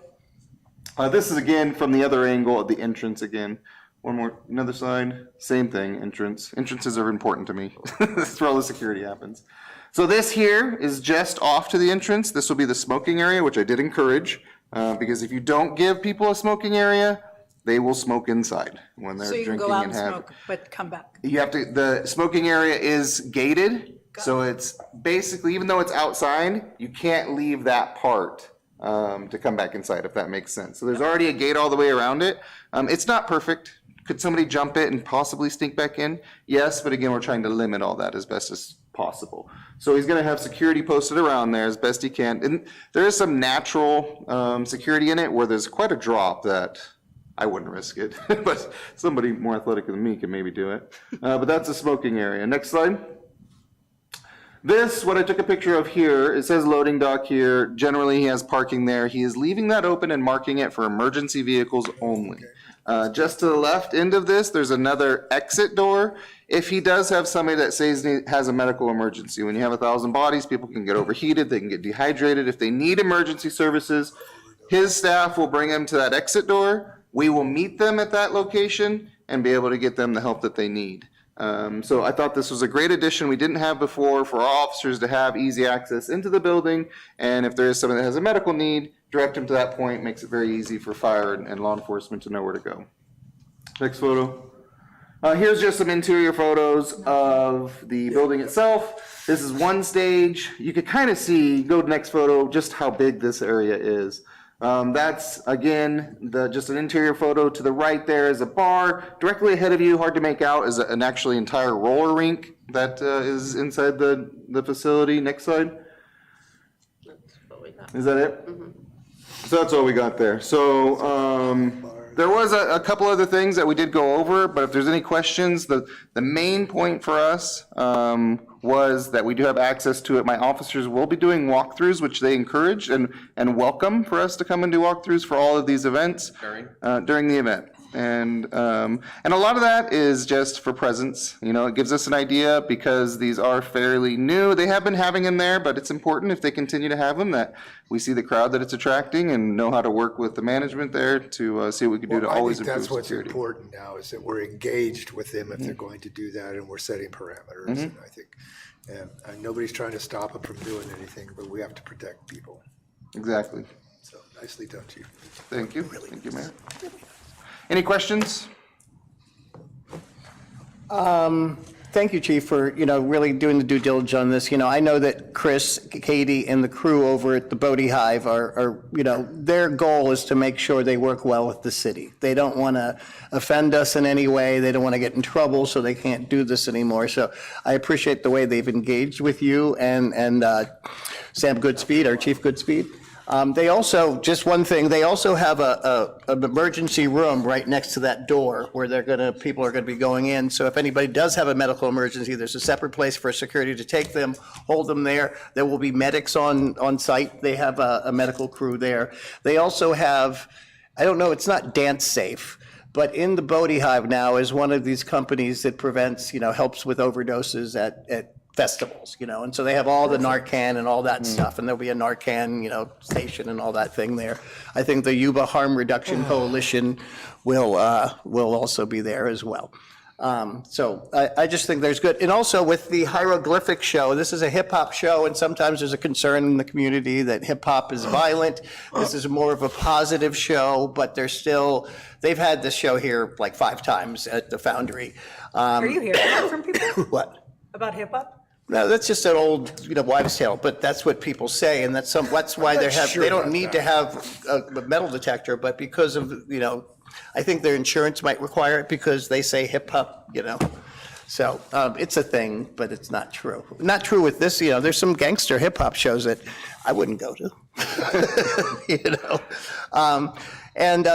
This is again from the other angle of the entrance again. One more, another slide. Same thing, entrance. Entrances are important to me. That's where all the security happens. So this here is just off to the entrance. This will be the smoking area, which I did encourage, because if you don't give people a smoking area, they will smoke inside when they're So you can drinking go out and and have. smoke, but come back. You have to, the smoking area is gated, so it's basically, even though it's outside, you can't leave that part to come back inside, if that makes sense. So there's already a gate all the way around it. It's not perfect. Could somebody jump it and possibly sneak back in? Yes, but again, we're trying to limit all that as best as possible. So he's gonna have security posted around there as best he can. And there is some natural security in it where there's quite a drop that I wouldn't risk it, but somebody more athletic than me can maybe do it. But that's a smoking area. Next slide. This, what I took a picture of here, it says loading dock here. Generally, he has parking there. He is leaving that open and marking it for emergency vehicles only. Just to the left end of this, there's another exit door. If he does have somebody that says he has a medical emergency, when you have 1,000 bodies, people can get overheated, they can get dehydrated. If they need emergency services, his staff will bring them to that exit door. We will meet them at that location and be able to get them the help that they need. So I thought this was a great addition we didn't have before for our officers to have easy access into the building. And if there is someone that has a medical need, direct them to that point, makes it very easy for fire and law enforcement to know where to go. Next photo. Here's just some interior photos of the building itself. This is one stage. You could kind of see, go to the next photo, just how big this area is. That's, again, just an interior photo. To the right there is a bar. Directly ahead of you, hard to make out, is an actually entire roller rink that is inside the facility. Next slide. Is that it? So that's all we got there. So there was a couple other things that we did go over, but if there's any questions, the main point for us was that we do have access to it. My officers will be doing walkthroughs, which they encourage and welcome for us to come and do walkthroughs for all of these events during the event. And a lot of that is just for presence. You know, it gives us an idea because these are fairly new. They have been having them there, but it's important if they continue to have them that we see the crowd that it's attracting and know how to work with the management there to see what we can do to always improve that's what's security. important now, is that we're engaged with them if they're going to do that, and we're setting parameters. And I think, and nobody's trying to stop them from doing anything, but we have to protect people. Exactly. So nicely done, Chief. Thank you. Thank you, Mayor. Any questions? Thank you, Chief, for, really doing the due diligence on this. I know that Chris, Katie, and the crew over at the Bodie Hive are, their goal is to make sure they work well with the city. They don't want to offend us in any way. They don't want to get in trouble, so they can't do this anymore. So I appreciate the way they've engaged with you and Sam Goodspeed, our Chief Goodspeed. They also, just one thing, they also have an emergency room right next to that door where people are gonna be going in. So if anybody does have a medical emergency, there's a separate place for security to take them, hold them there. There will be medics on site. They have a medical crew there. They also have, I don't know, it's not Dance Safe, but in the Bodie Hive now is one of these companies that prevents, helps with overdoses at festivals, and so they have all the Narcan and all that stuff, and there'll be a Narcan, station and all that thing there. I think the Yuba Harm Reduction Coalition will also be there as well. So I just think there's good, and also with the Hieroglyphic show, this is a hip hop show, and sometimes there's a concern in the community that hip hop is violent. This is more of a positive show, but they've had this show here like 5 times at the Foundry. Are you hearing that from people What? about hip hop? No, that's just an old, wives' tale, but that's what people say, and that's why they don't need to have a metal detector, but because of, I think their insurance might require it because they say hip hop, So it's a thing, but it's not true. Not true with this, there's some gangster hip hop shows that I wouldn't go to,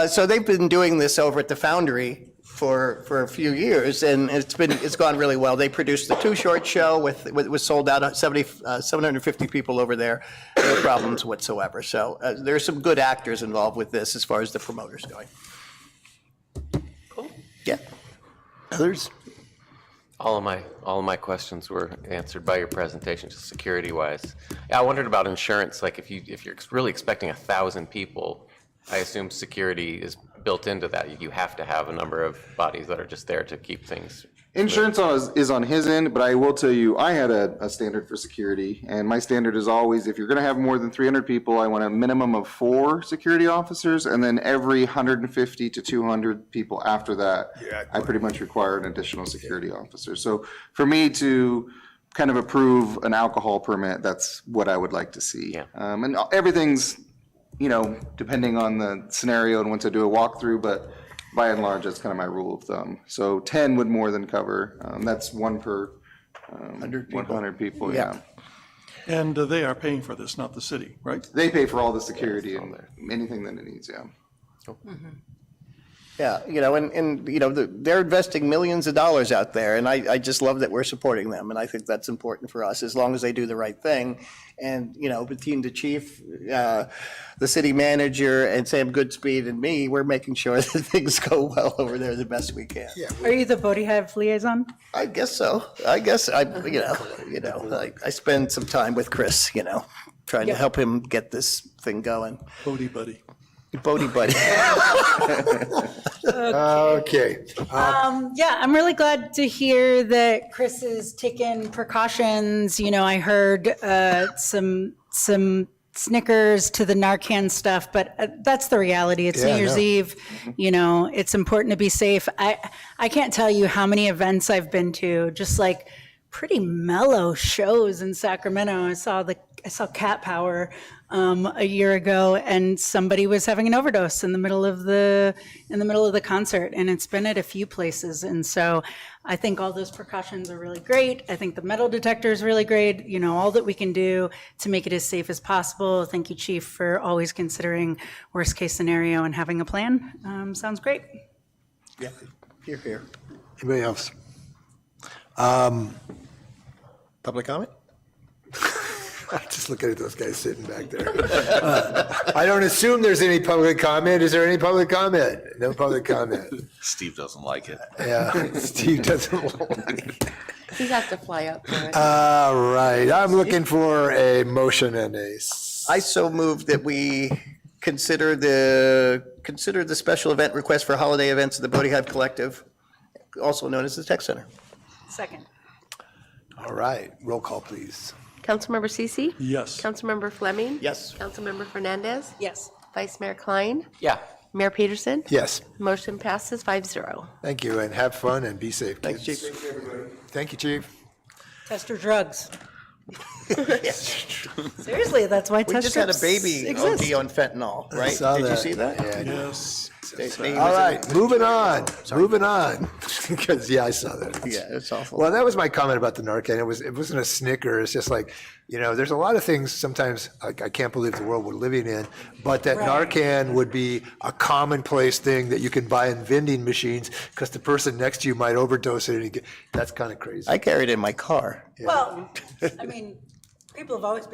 So they've been doing this over at the Foundry for a few years, and it's gone really well. They produced the Too Short show it was sold out, 750 people over there, no problems whatsoever. So there's some good actors involved with this as far as the promoters going. Cool. Yeah. Others? All of my questions were answered by your presentation, just security-wise. Yeah, I wondered about insurance. Like if you're really expecting 1,000 people, I assume security is built into that. You have to have a number of bodies that are just there to keep things. Insurance is on his end, but I will tell you, I had a standard for security, and my standard is always, if you're going to have more than 300 people, I want a minimum of 4 security officers, and then every 150 to 200 people after that, I pretty much require an additional security officer. So for me to kind of approve an alcohol permit, that's what I would like to see. Yeah. And everything's, depending on the scenario and once I do a walkthrough, but by and large, that's kind of my rule of thumb. So 10 would more than cover. That's 1 per 100 people, yeah. And they are paying for this, not the city, right? They pay for all the security and anything that it needs, yeah. Yeah, they're investing millions of dollars out there, and I just love that we're supporting them, and I think that's important for us, as long as they do the right thing. And, between the chief, the city manager, and Sam Goodspeed and me, we're making sure that things go well over there the best we can. Yeah. Are you the Bodie Hive liaison? I guess so. I spend some time with Chris, trying to help him get this thing going. Bodie buddy. Bodie buddy. Okay. I'm really glad to hear that Chris is taking precautions. I heard some Snickers to the Narcan stuff, but that's the reality. It's New Yeah, Year's no. Eve, you know, it's important to be safe. I can't tell you how many events I've been to, just like pretty mellow shows in Sacramento. I saw Cat Power a year ago, and somebody was having an overdose in the middle of the concert, and it's been at a few places. And so I think all those precautions are really great. I think the metal detector is really great. You know, all that we can do to make it as safe as possible. Thank you, Chief, for always considering worst case scenario and having a plan. Sounds great. Yeah, here. Anybody else? Public comment? Just looking at those guys sitting back there. I don't assume there's any public comment. Is there any public comment? No public comment. Steve doesn't like it. Yeah, Steve doesn't like it. He'd have to fly up for it. All right, I'm looking for a motion and I so move that we consider the special event request for holiday events of the Brody Hive Collective, also known as the Tech Center. Second. All right, roll call, please. Councilmember Cece? Yes. Councilmember Fleming? Yes. Councilmember Fernandez? Yes. Vice Mayor Klein? Yeah. Mayor Peterson? Yes, Motion passes 5-0. thank you, and have fun and be safe. Thanks, kids. Chief. Thank you, Chief. Test your drugs. Seriously, that's why We test just had a strips baby exist. OD on fentanyl, right? Saw Did you that. see that? Yeah. Yes. All right, moving on, because, yeah, I saw that. Yeah, it's awful. Well, that was my comment about the Narcan. It wasn't a snicker. It's just like, you know, there's a lot of things sometimes I can't believe the world we're living in, but that Right. Narcan would be a commonplace thing that you can buy in vending machines because the person next to you might overdose it. That's kind of crazy. I carry it in my car. Well, I mean, people have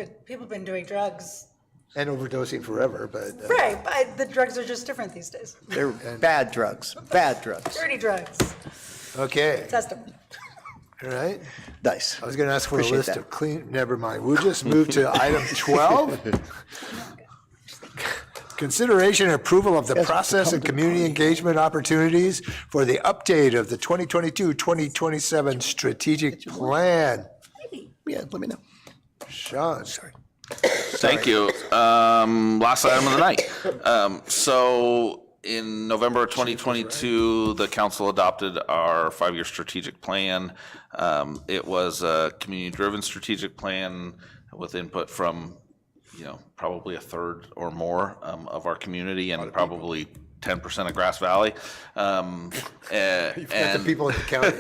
been doing drugs. And overdosing forever, but. Right, but the drugs are just different these days. They're bad drugs, bad drugs. Dirty drugs. Okay, Test them. all right. Nice. I was going to ask for a Appreciate list that. of clean, never mind. We'll just move to item 12. Consideration and approval of the process and community engagement opportunities for the update of the 2022-2027 strategic plan. Yeah, let me know. Sean, sorry. Thank you. Last item of the night. So in November 2022, the council adopted our 5-year strategic plan. It was a community-driven strategic plan with input from, you know, probably a third or more of our community and probably 10% of Grass Valley. You've got the people in the county.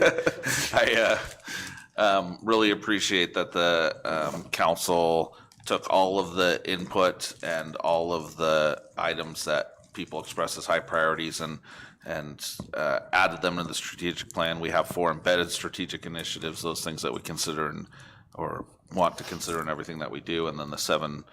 I really appreciate that the council took all of the input and all of the items that people expressed as high priorities and added them to the strategic plan. We have 4 embedded strategic initiatives, those things that we consider or want to consider in everything that we do, and then the 7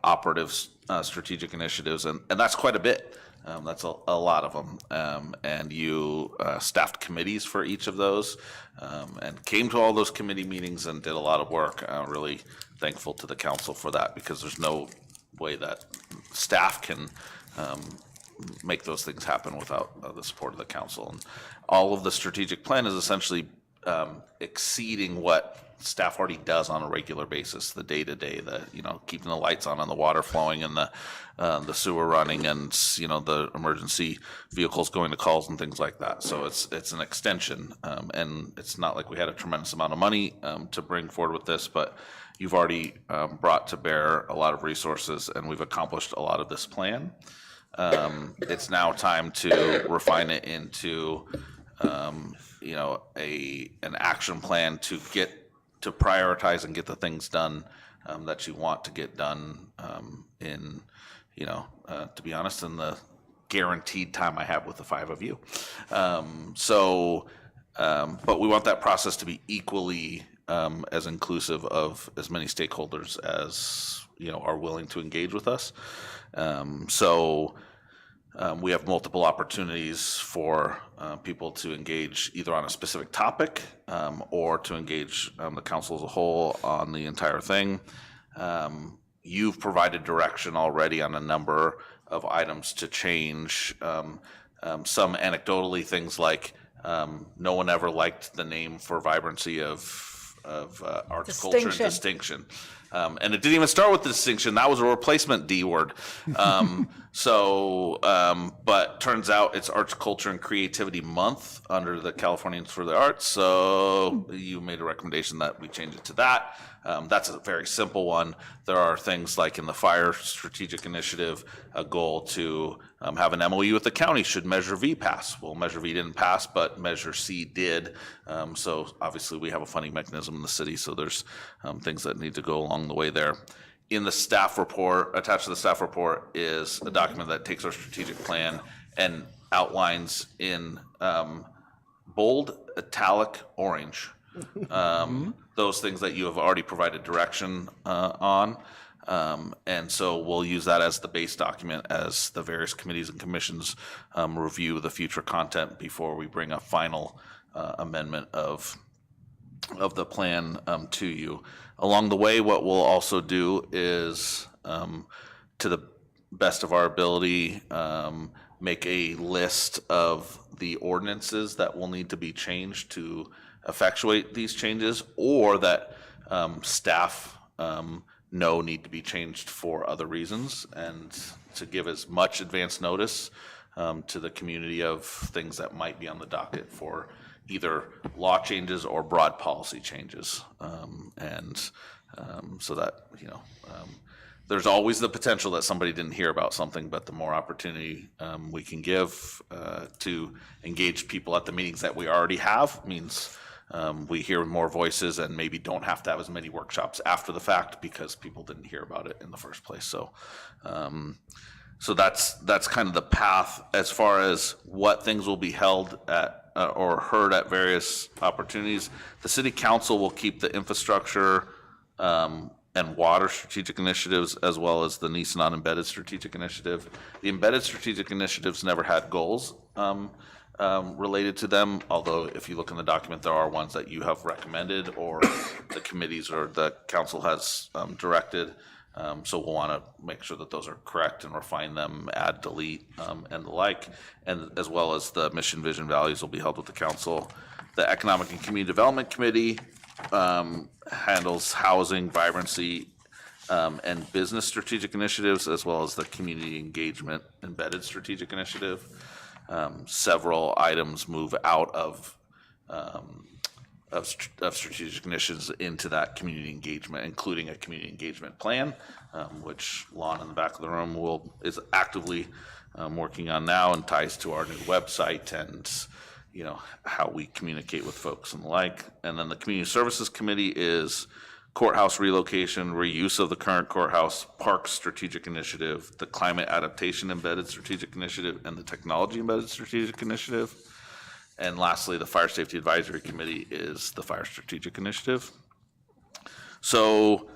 operative strategic initiatives, and that's quite a bit. That's a lot of them. And you staffed committees for each of those and came to all those committee meetings and did a lot of work. Really thankful to the council for that, because there's no way that staff can make those things happen without the support of the council. And all of the strategic plan is essentially exceeding what staff already does on a regular basis, the day-to-day, keeping the lights on and the water flowing and the sewer running and, the emergency vehicles going to calls and things like that. So it's an extension, and it's not like we had a tremendous amount of money to bring forward with this, but you've already brought to bear a lot of resources, and we've accomplished a lot of this plan. It's now time to refine it into, an action plan to prioritize and get the things done that you want to get done to be honest, in the guaranteed time I have with the 5 of you. But we want that process to be equally as inclusive of as many stakeholders as, are willing to engage with us. We have multiple opportunities for people to engage either on a specific topic or to engage the council as a whole on the entire thing. You've provided direction already on a number of items to change. Some anecdotally, things like no one ever liked the name for vibrancy of arts, culture, and distinction. And it didn't even start with the distinction. That was a replacement D word. But turns out it's Arts, Culture, and Creativity Month under the Californians for the Arts. So you made a recommendation that we change it to that. That's a very simple one. There are things like in the Fire Strategic Initiative, a goal to have an MOU with the county should Measure V pass. Well, Measure V didn't pass, but Measure C did. So obviously we have a funding mechanism in the city, so there's things that need to go along the way there. In the staff report, attached to the staff report is a document that takes our strategic plan and outlines in bold, italic, orange, those things that you have already provided direction on. And so we'll use that as the base document as the various committees and commissions review the future content before we bring a final amendment of the plan to you. Along the way, what we'll also do is, to the best of our ability, make a list of the ordinances that will need to be changed to effectuate these changes, or that staff know need to be changed for other reasons, and to give as much advance notice to the community of things that might be on the docket for either law changes or broad policy changes. So that, there's always the potential that somebody didn't hear about something, but the more opportunity we can give to engage people at the meetings that we already have means we hear more voices and maybe don't have to have as many workshops after the fact because people didn't hear about it in the first place. So that's kind of the path as far as what things will be held at or heard at various opportunities. The city council will keep the infrastructure and water strategic initiatives, as well as the Nisenan Embedded Strategic Initiative. The Embedded Strategic Initiatives never had goals related to them, although if you look in the document, there are ones that you have recommended or the committees or the council has directed. So we'll want to make sure that those are correct and refine them, add, delete, and the like, and as well as the mission, vision, values will be held with the council. The Economic and Community Development Committee handles housing, vibrancy, and business strategic initiatives, as well as the Community Engagement Embedded Strategic Initiative. Several items move out of strategic initiatives into that community engagement, including a community engagement plan, which Lon in the back of the room is actively working on now and ties to our new website and how we communicate with folks and the like. And then the Community Services Committee is courthouse relocation, reuse of the current courthouse, park strategic initiative, the climate adaptation embedded strategic initiative, and the technology embedded strategic initiative. And lastly, the Fire Safety Advisory Committee is the Fire Strategic Initiative. So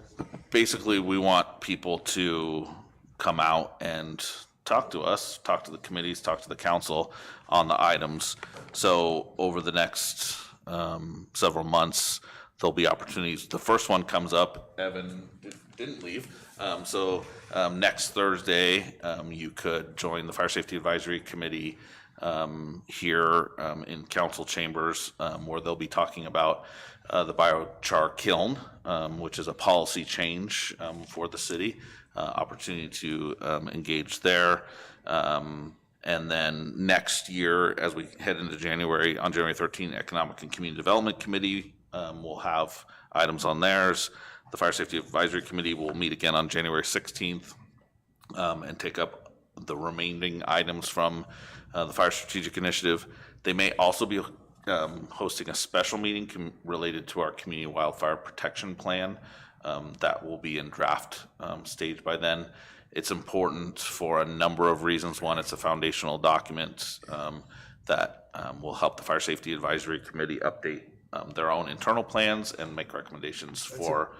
basically, we want people to come out and talk to us, talk to the committees, talk to the council on the items. So over the next several months, there'll be opportunities. The first one comes up, Evan didn't leave. Next Thursday, you could join the Fire Safety Advisory Committee here in council chambers, where they'll be talking about the biochar kiln, which is a policy change for the city, opportunity to engage there. And then next year, as we head into January, on January 13th, Economic and Community Development Committee will have items on theirs. The Fire Safety Advisory Committee will meet again on January 16th and take up the remaining items from the Fire Strategic Initiative. They may also be hosting a special meeting related to our Community Wildfire Protection Plan that will be in draft stage by then. It's important for a number of reasons. One, it's a foundational document that will help the Fire Safety Advisory Committee update their own internal plans and make recommendations for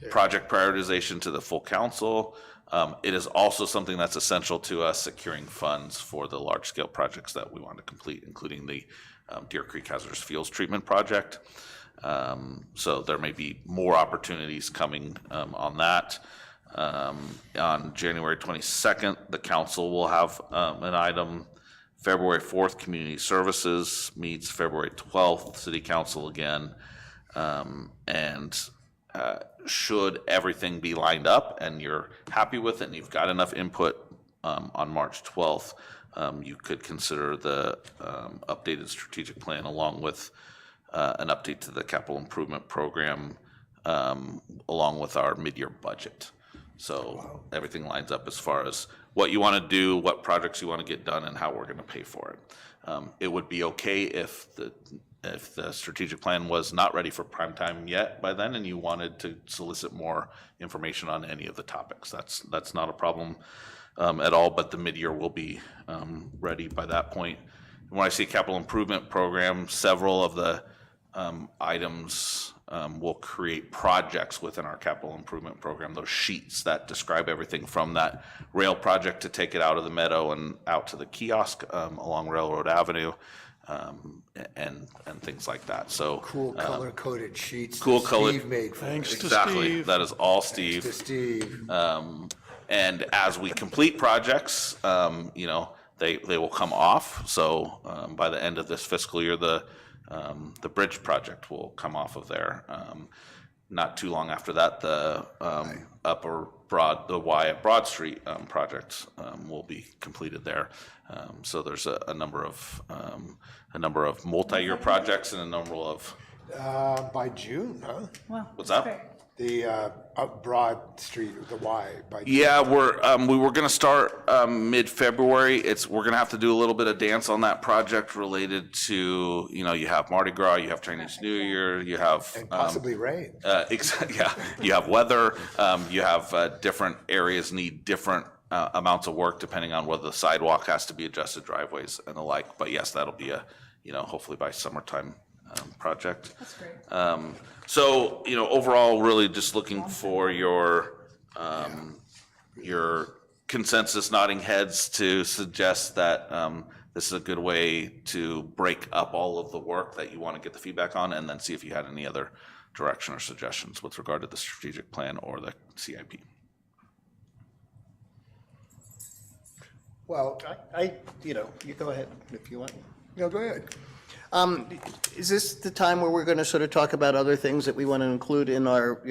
project prioritization to the full council. It is also something that's essential to us securing funds for the large-scale projects that we want to complete, including the Deer Creek Hazardous Fuels Treatment Project. So there may be more opportunities coming on that. On January 22nd, the council will have an item. February 4th, Community Services meets. February 12th, City Council again. should everything be lined up and you're happy with it and you've got enough input on March 12th, you could consider the updated strategic plan along with an update to the capital improvement program, along with our mid-year budget. So everything lines up as far as what you want to do, what projects you want to get done, and how we're going to pay for it. It would be okay if the strategic plan was not ready for prime time yet by then, and you wanted to solicit more information on any of the topics. That's not a problem at all, but the mid-year will be ready by that point. When I say capital improvement program, several of the items will create projects within our capital improvement program, those sheets that describe everything from that rail project to take it out of the meadow and out to the kiosk along Railroad Avenue, and things like that. So Cool color-coded sheets cool that colored. Steve made for us. Thanks to Exactly, Steve. that is all Steve. To Steve. And as we complete projects, they will come off. So by the end of this fiscal year, the bridge project will come off of there. Not too long after that, the Wyatt Broad Street project will be completed there. So there's a number of multi-year projects and a number of. By June, huh? Well, What's that? great. The up Broad Street, the Y by June. Yeah, we were going to start mid-February. We're going to have to do a little bit of dance on that project related to, you have Mardi Gras, you have Chinese New Year, you have And possibly rain. yeah, you have weather, you have different areas need different amounts of work depending on whether the sidewalk has to be adjusted, driveways and the like. But yes, that'll be hopefully by summertime project. That's great. So, overall, really just looking for your consensus nodding heads to suggest that this is a good way to break up all of the work that you want to get the feedback on, and then see if you had any other direction or suggestions with regard to the strategic plan or the CIP. Well, you go ahead if you want. no, go ahead. Is this the time where we're going to sort of talk about other things that we want to include in our,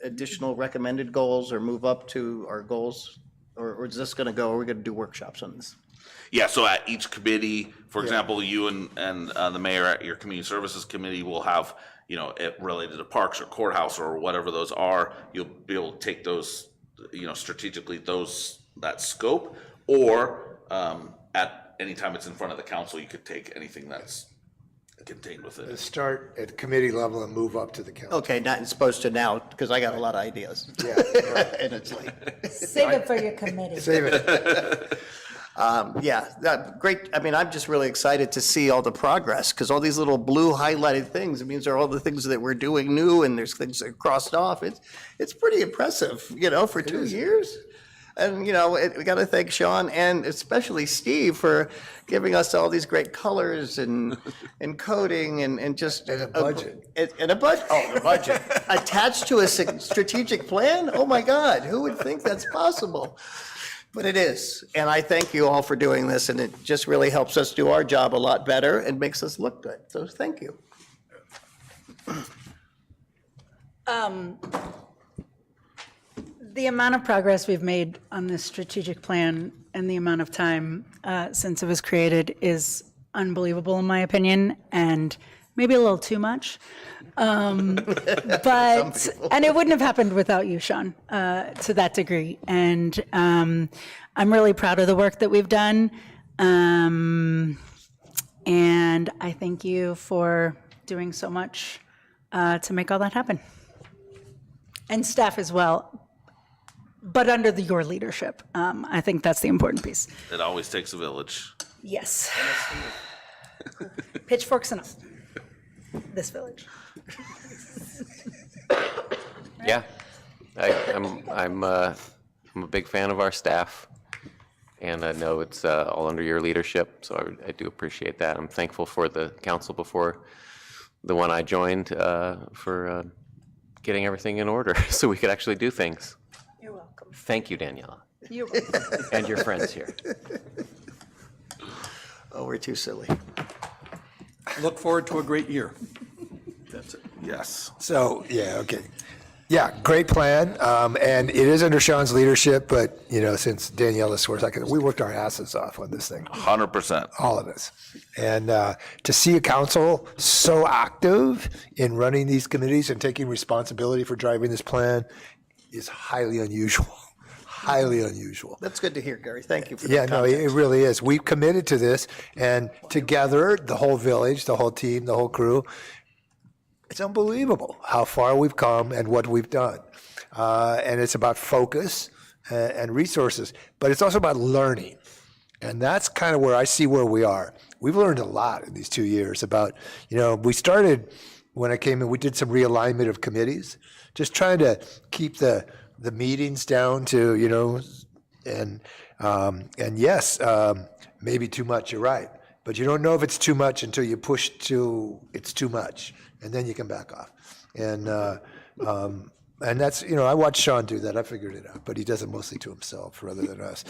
additional recommended goals or move up to our goals? Or is this going to go, are we going to do workshops on this? Yeah, so at each committee, for example, you and the mayor at your community services committee will have, it related to parks or courthouse or whatever those are, you'll be able to take those, strategically that scope, or at any time it's in front of the council, you could take anything that's contained within it. Start at committee level and move up to the council. Okay, not as opposed to now, because I got a lot of ideas. Yeah, And it's late. Save it for your committee. save it. Great. I mean, I'm just really excited to see all the progress, because all these little blue highlighted things, it means they're all the things that we're doing new, and there's things that are crossed off. It's pretty impressive, for 2 years. And, we got to thank Sean and especially Steve for giving us all these great colors and coding and just. And a budget. And a budget. Oh, the budget. Attached to a strategic plan? Oh, my God. Who would think that's possible? But it is. And I thank you all for doing this. And it just really helps us do our job a lot better and makes us look good. So thank you. The amount of progress we've made on this strategic plan and the amount of time since it was created is unbelievable, in my opinion, and maybe a little too much. And it wouldn't have happened without you, Sean, to that degree. And I'm really proud of the work that we've done. And I thank you for doing so much to make all that happen. And staff as well. But under your leadership, I think that's the important piece. It always takes a village. Yes. Pitchforks and all. This village. Yeah, I'm a big fan of our staff, and I know it's all under your leadership, so I do appreciate that. I'm thankful for the council before the one I joined for getting everything in order so we could actually do things. You're welcome. Thank you, Daniela, You're welcome. and your friends here. Oh, we're too silly. Look forward to a great year. That's it. Yes. So, yeah, okay. Yeah, great plan, and it is under Sean's leadership, but, since Daniela swears, we worked our asses off on this thing. 100%. All of us. And to see a council so active in running these committees and taking responsibility for driving this plan is highly unusual, highly unusual. That's good to hear, Gary. Thank you for Yeah, that no, context. it really is. We've committed to this, and together, the whole village, the whole team, the whole crew, it's unbelievable how far we've come and what we've done. And it's about focus and resources, but it's also about learning. And that's kind of where I see where we are. We've learned a lot in these 2 years about, we started when I came in, we did some realignment of committees, just trying to keep the meetings down to, and yes, maybe too much, you're right. But you don't know if it's too much until you push to it's too much, and then you can back off. And that's, I watched Sean do that. I figured it out, but he does it mostly to himself rather than us.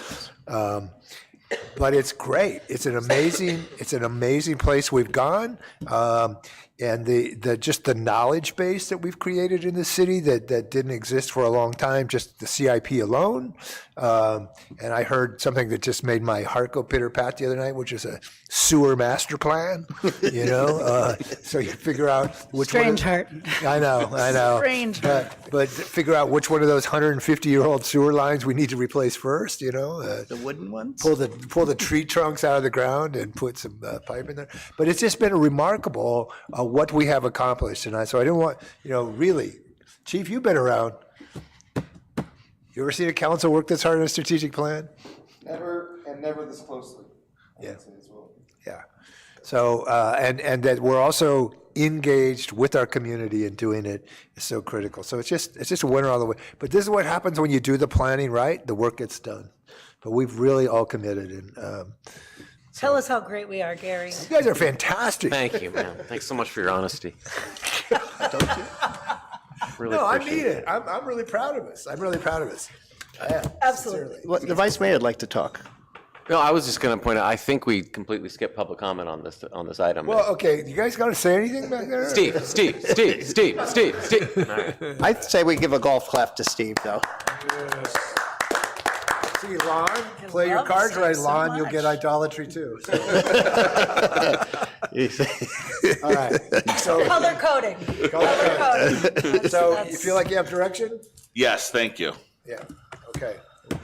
But it's great. It's an amazing place we've gone. And just the knowledge base that we've created in the city that didn't exist for a long time, just the CIP alone. And I heard something that just made my heart go pitter-pat the other night, which is a sewer master plan, so you figure out which Strange one. heart. I know. Strange heart. But figure out which one of those 150-year-old sewer lines we need to replace first, The wooden ones? pull the tree trunks out of the ground and put some pipe in there. But it's just been remarkable what we have accomplished tonight. So I didn't want, really, Chief, you've been around. You ever seen a council work this hard on a strategic plan? Never this closely. I Yeah. would say as well. Yeah. So, and that we're also engaged with our community in doing it is so critical. So it's just a winner all the way. But this is what happens when you do the planning right, the work gets done. But we've really all committed, and Tell us how great we are, Gary. you guys are fantastic. Thank you, man. Thanks so much for your honesty. Really No, I appreciate mean it. I'm really proud of us. I'm really proud of us. I am. Absolutely. Well, the vice mayor would like to talk. No, I was just going to point out, I think we completely skipped public comment on this item. Well, okay, you guys got to say anything back there? Steve. All right. I'd say we give a golf clap to Steve, though. See, Lon, play your love cards Steve right, so Lon, you'll much. get idolatry too. All right. So, Color coding. so you feel like you have direction? Yes, thank you. Yeah, okay,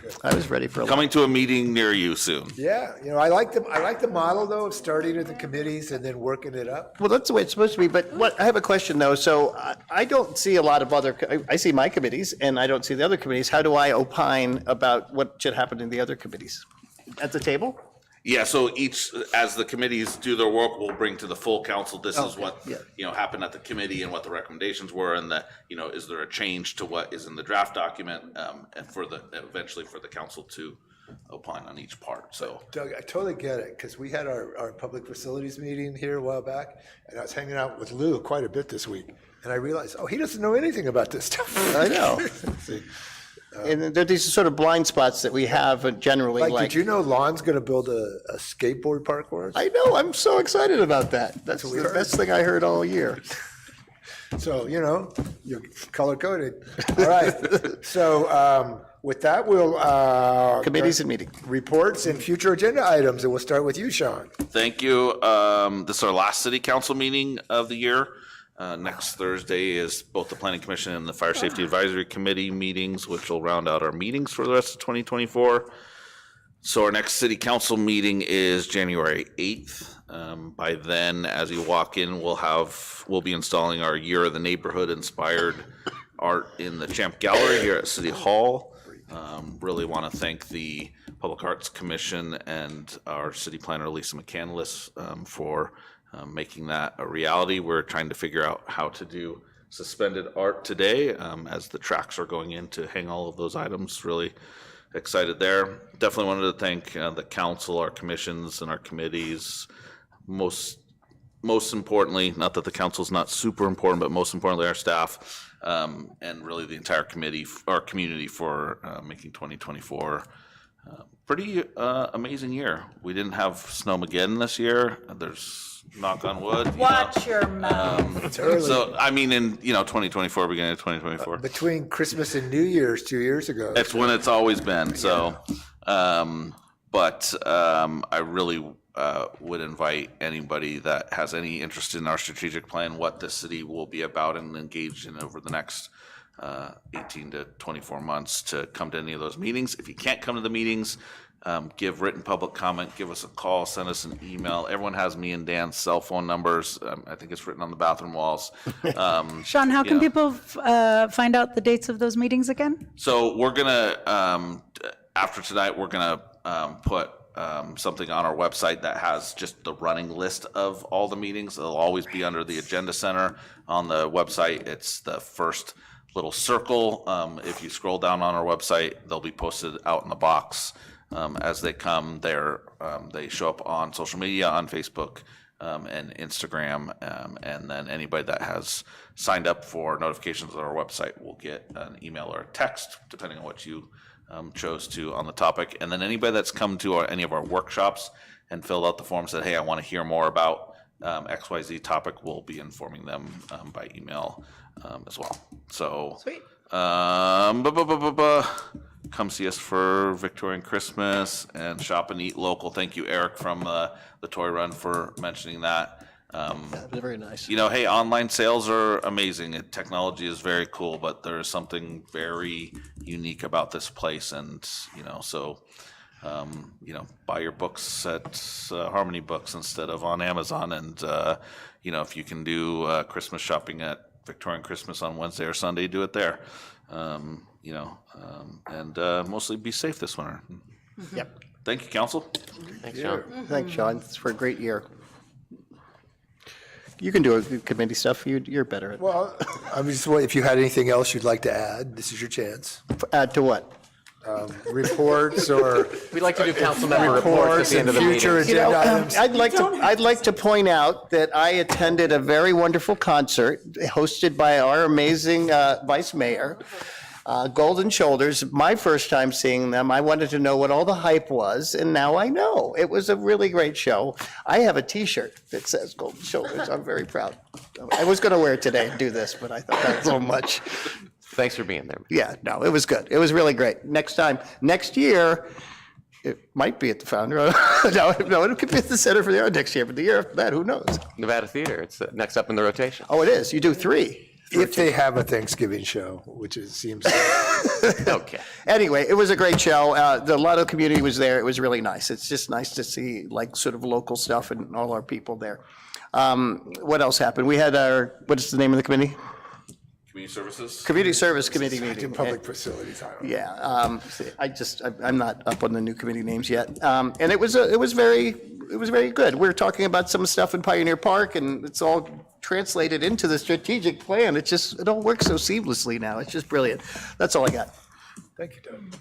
good. I was ready for a Coming to a meeting near you soon. Yeah, I like the model though of starting at the committees and then working it up. Well, that's the way it's supposed to be, but I have a question though. So I don't see a lot of I see my committees and I don't see the other committees. How do I opine about what should happen in the other committees? At the table? Yeah, so each, as the committees do their work, we'll bring to the full council, this is Okay, what, yeah. happened at the committee and what the recommendations were, and that, is there a change to what is in the draft document, and eventually for the council to opine on each part, so. Doug, I totally get it, because we had our public facilities meeting here a while back, and I was hanging out with Lou quite a bit this week, and I realized, he doesn't know anything about this stuff. I know. And there are these sort of blind spots that we have generally, Did you know Lon's gonna build a skateboard park for us? I know, I'm so excited about that. That's what we the heard. best thing I heard all year. So, you're color coded. All right. So, with that, we'll. Committees and meetings. Reports and future agenda items, and we'll start with you, Sean. Thank you. This is our last city council meeting of the year. Next Thursday is both the Planning Commission and the Fire Safety Advisory Committee meetings, which will round out our meetings for the rest of 2024. So our next city council meeting is January 8th. By then, as you walk in, we'll be installing our Year of the Neighborhood inspired art in the Champ Gallery here at City Hall. Really want to thank the Public Arts Commission and our city planner, Lisa McCandless, for making that a reality. We're trying to figure out how to do suspended art today as the tracks are going in to hang all of those items. Really excited there. Definitely wanted to thank the council, our commissions, and our committees. Most importantly, not that the council's not super important, but most importantly, our staff and really the entire committee, our community for making 2024 pretty amazing year. We didn't have Snowmageddon this year. There's knock on wood. Watch your mouth. It's early. So, I mean, in, 2024, beginning of 2024. Between Christmas and New Year's 2 years ago. It's when it's always been, so, I really would invite anybody that has any interest in our strategic plan, what the city will be about and engaged in over the next 18 to 24 months to come to any of those meetings. If you can't come to the meetings, give written public comment, give us a call, send us an email. Everyone has me and Dan's cell phone numbers. I think it's written on the bathroom walls. Sean, how can people find out the dates of those meetings again? So we're gonna, after tonight, we're gonna put something on our website that has just the running list of all the meetings. It'll always be under the Agenda Center on the website. It's the first little circle. If you scroll down on our website, they'll be posted out in the box as they come. They show up on social media, on Facebook and Instagram, and then anybody that has signed up for notifications on our website will get an email or a text, depending on what you chose to on the topic. And then anybody that's come to any of our workshops and filled out the form, said, hey, I want to hear more about XYZ topic, we'll be informing them by email as well. So, Sweet. Come see us for Victorian Christmas and shop and eat local. Thank you, Eric, from the Toy Run, for mentioning that. Very nice. Hey, online sales are amazing. Technology is very cool, but there is something very unique about this place. And, so, buy your books at Harmony Books instead of on Amazon. And, if you can do Christmas shopping at Victorian Christmas on Wednesday or Sunday, do it there. And mostly be safe this winter. Yep. Thank you, Council. Thanks, Sean. Thanks, Sean. It's for a great year. You can do it, committee stuff. You're better at. Well, if you had anything else you'd like to add, this is your chance. Add to what? Reports or We'd like to do council member reports at the end of the meeting. future agenda items. I'd like to point out that I attended a very wonderful concert hosted by our amazing vice mayor, Golden Shoulders. My first time seeing them, I wanted to know what all the hype was, and now I know. It was a really great show. I have a T-shirt that says Golden Shoulders. I'm very proud. I was going to wear it today and do this, but I thought that was a little much. Thanks for being there. Yeah, no, it was good. It was really great. Next year, it might be at the Founder. No, it could be at the Center for the Arts next year, but the year after that, who knows? Nevada Theater, it's next up in the rotation. Oh, it is. You do 3. If they have a Thanksgiving show, which it seems. Okay. Anyway, it was a great show. A lot of the community was there. It was really nice. It's just nice to see sort of local stuff and all our people there. What else happened? We had what is the name of the committee? Community Services. Community Service Committee meeting. Public facilities. Yeah, I'm not up on the new committee names yet. And it was very good. We were talking about some stuff in Pioneer Park, and it's all translated into the strategic plan. It all works so seamlessly now. It's just brilliant. That's all I got. Thank you, Doug.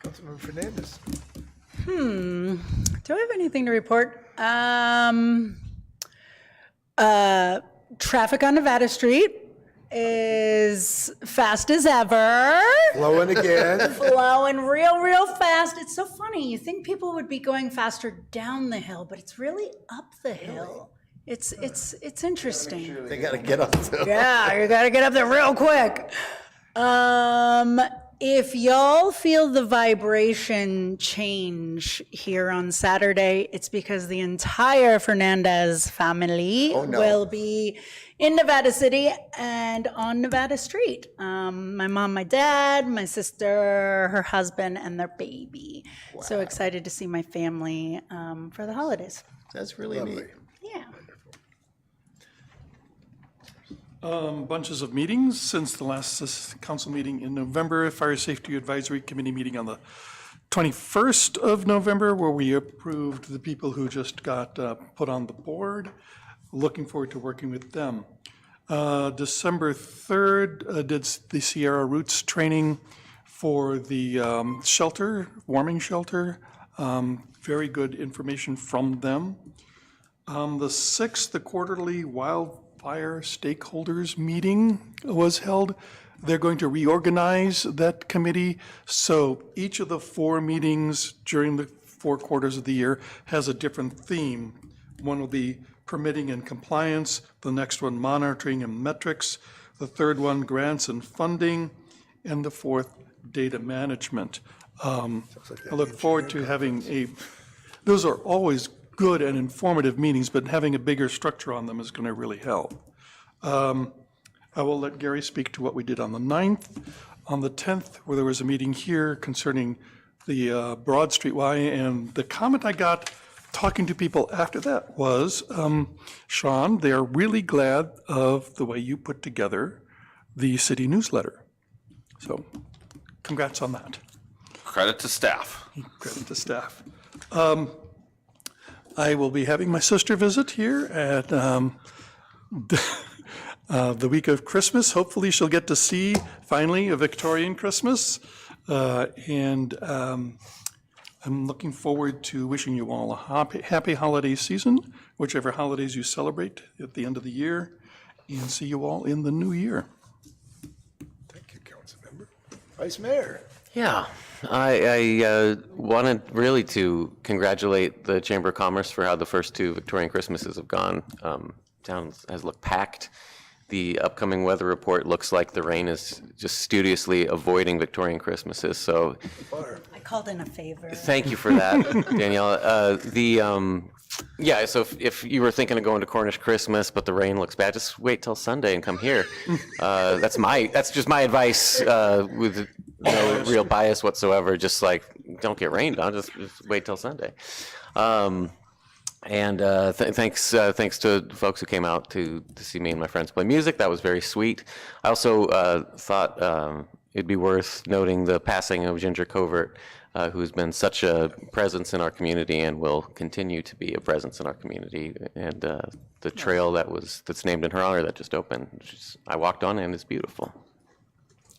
Councilmember Fernandez. Do I have anything to report? Traffic on Nevada Street is fast as ever. Flowing again. Flowing real fast. It's so funny. You think people would be going faster down the hill, but it's really up the hill. It's interesting. They got to get up there. Yeah, you gotta get up there real quick. If y'all feel the vibration change here on Saturday, it's because the entire Fernandez family will be in Nevada City and on Nevada Street. My mom, my dad, my sister, her husband, and their baby. Wow. So excited to see my family for the holidays. That's really neat. Yeah. Bunches of meetings since the last council meeting in November. Fire Safety Advisory Committee meeting on the 21st of November, where we approved the people who just got put on the board. Looking forward to working with them. December 3rd, did the Sierra Roots training for the warming shelter. Very good information from them. The 6th, the quarterly wildfire stakeholders meeting was held. They're going to reorganize that committee, so each of the 4 meetings during the 4 quarters of the year has a different theme. One will be permitting and compliance, the next one monitoring and metrics, the third one grants and funding, and the fourth data management. I look forward to having those are always good and informative meetings, but having a bigger structure on them is going to really help. I will let Gary speak to what we did on the 9th. On the 10th, where there was a meeting here concerning the Broad Street Y, and the comment I got talking to people after that was, Sean, they are really glad of the way you put together the city newsletter. So congrats on that. Credit to staff. Credit to staff. I will be having my sister visit here at the week of Christmas. Hopefully she'll get to see finally a Victorian Christmas. And I'm looking forward to wishing you all a happy holiday season, whichever holidays you celebrate at the end of the year, and see you all in the new year. Thank you, Councilmember. Vice Mayor. Yeah, I wanted really to congratulate the Chamber of Commerce for how the first 2 Victorian Christmases have gone. Town has looked packed. The upcoming weather report looks like the rain is just studiously avoiding Victorian Christmases, so I called in a favor. thank you for that, Danielle. Yeah, so if you were thinking of going to Cornish Christmas, but the rain looks bad, just wait till Sunday and come here. That's just my advice with no real bias whatsoever. Just like, don't get rained on, just wait till Sunday. And thanks to the folks who came out to see me and my friends play music. That was very sweet. I also thought it'd be worth noting the passing of Ginger Covert, who's been such a presence in our community and will continue to be a presence in our community. And the trail that's named in her honor that just opened, I walked on and it's beautiful.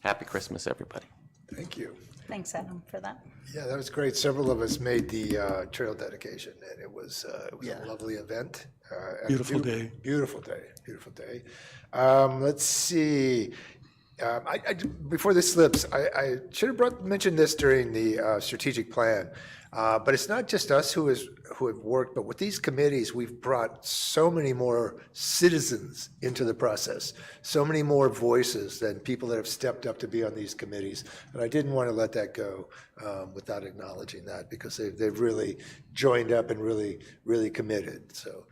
Happy Christmas, everybody. Thank you. Thanks, Adam, for that. Yeah, that was great. Several of us made the trail dedication, and it was a lovely event. Beautiful day. Beautiful day. Beautiful day. Let's see. Before this slips, I should have mentioned this during the strategic plan, but it's not just us who have worked, but with these committees, we've brought so many more citizens into the process, so many more voices than people that have stepped up to be on these committees. And I didn't want to let that go without acknowledging that, because they've really joined up and really committed. So,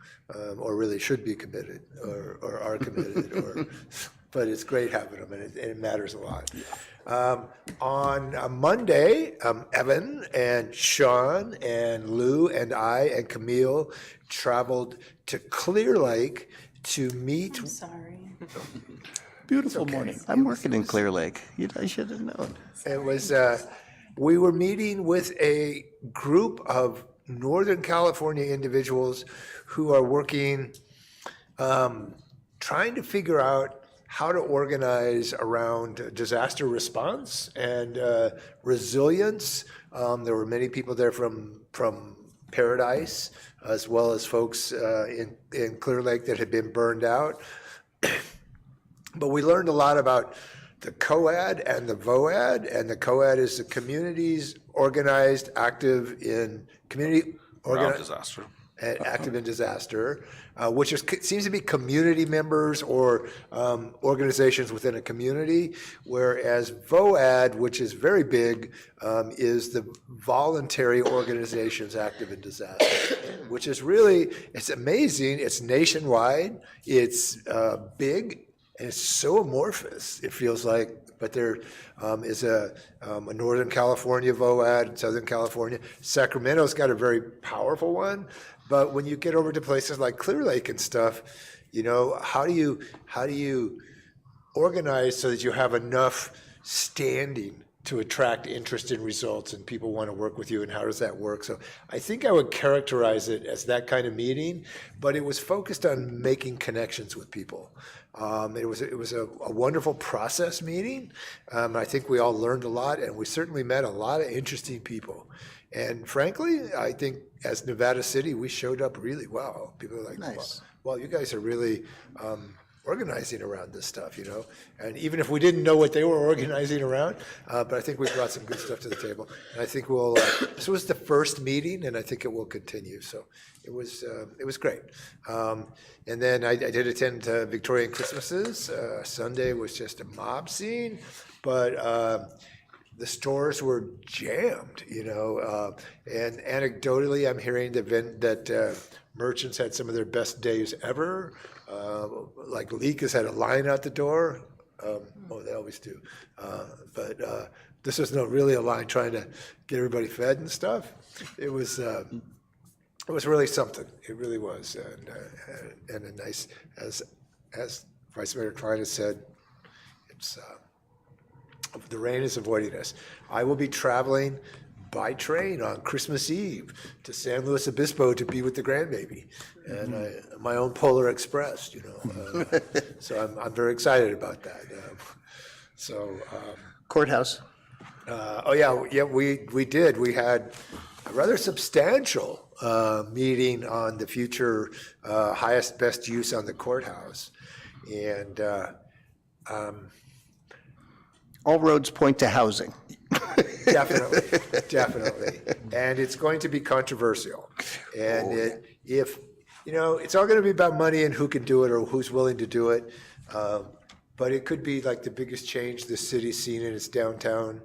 or really should be committed, or are committed, but it's great having them, and it matters a lot. On Monday, Evan and Sean and Lou and I and Camille traveled to Clear Lake to meet. I'm sorry. Beautiful morning. I'm working in Clear Lake. I should have known. It was, we were meeting with a group of Northern California individuals who are working, trying to figure out how to organize around disaster response and resilience. There were many people there from Paradise, as well as folks in Clear Lake that had been burned out. But we learned a lot about the COAD and the VOAD, and the COAD is the communities organized, active in community Around disaster. active in disaster, which seems to be community members or organizations within a community, whereas VOAD, which is very big, is the voluntary organizations active in disaster, which is really, it's amazing. It's nationwide. It's big. And it's so amorphous, it feels like, but there is a Northern California VOAD, Southern California. Sacramento's got a very powerful one, but when you get over to places like Clear Lake and stuff, you know, how do you organize so that you have enough standing to attract interest in results and people want to work with you, and how does that work? So I think I would characterize it as that kind of meeting, but it was focused on making connections with people. It was a wonderful process meeting. I think we all learned a lot, and we certainly met a lot of interesting people. And frankly, I think as Nevada City, we showed up really well. People are like, Nice. well, you guys are really organizing around this stuff, you know? And even if we didn't know what they were organizing around, but I think we brought some good stuff to the table. And I think we'll, this was the first meeting, and I think it will continue, so it was great. And then I did attend Victorian Christmases. Sunday was just a mob scene, but the stores were jammed, you know, and anecdotally, I'm hearing that merchants had some of their best days ever. Like Leak has had a line out the door. They always do. But this was not really a line trying to get everybody fed and stuff. It was really something. It really was, and a nice, as Vice Mayor Klein has said, it's. The rain is avoiding us. I will be traveling by train on Christmas Eve to San Luis Obispo to be with the grandbaby, and my own Polar Express, you know. So I'm very excited about that. Courthouse. We did. We had a rather substantial meeting on the future highest best use on the courthouse, and. All roads point to housing. Definitely. And it's going to be controversial. And if, you know, it's all going to be about money and who can do it or who's willing to do it. But it could be like the biggest change the city's seen in its downtown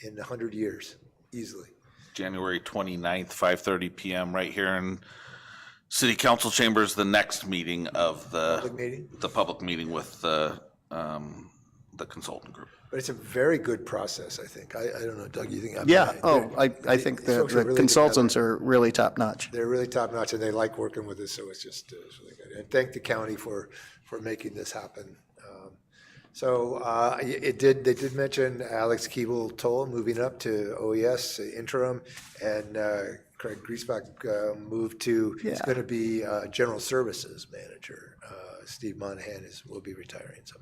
in 100 years, easily. January 29th, 5:30 PM, right here in City Council Chambers, the next meeting of the public meeting with the consultant group. But it's a very good process, I think. I don't know, Doug, you think? I think the consultants are really top notch. They're really top notch, and they like working with us, so it's just it's really good. And thank the county for making this happen. They did mention Alex Keeble-Toll moving up to OES interim, and Craig Griesbach moved to, he's going to be General Services Manager. Steve Monahan will be retiring. So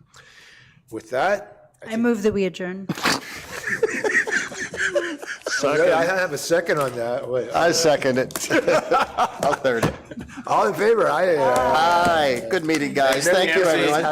with that, I move that we adjourn. I have a second on that. Wait, I second it. I'll third it. all in favor? Aye. Good meeting, guys. Thank you, everyone.